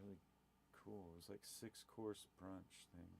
really cool. It was like 6-course brunch thing.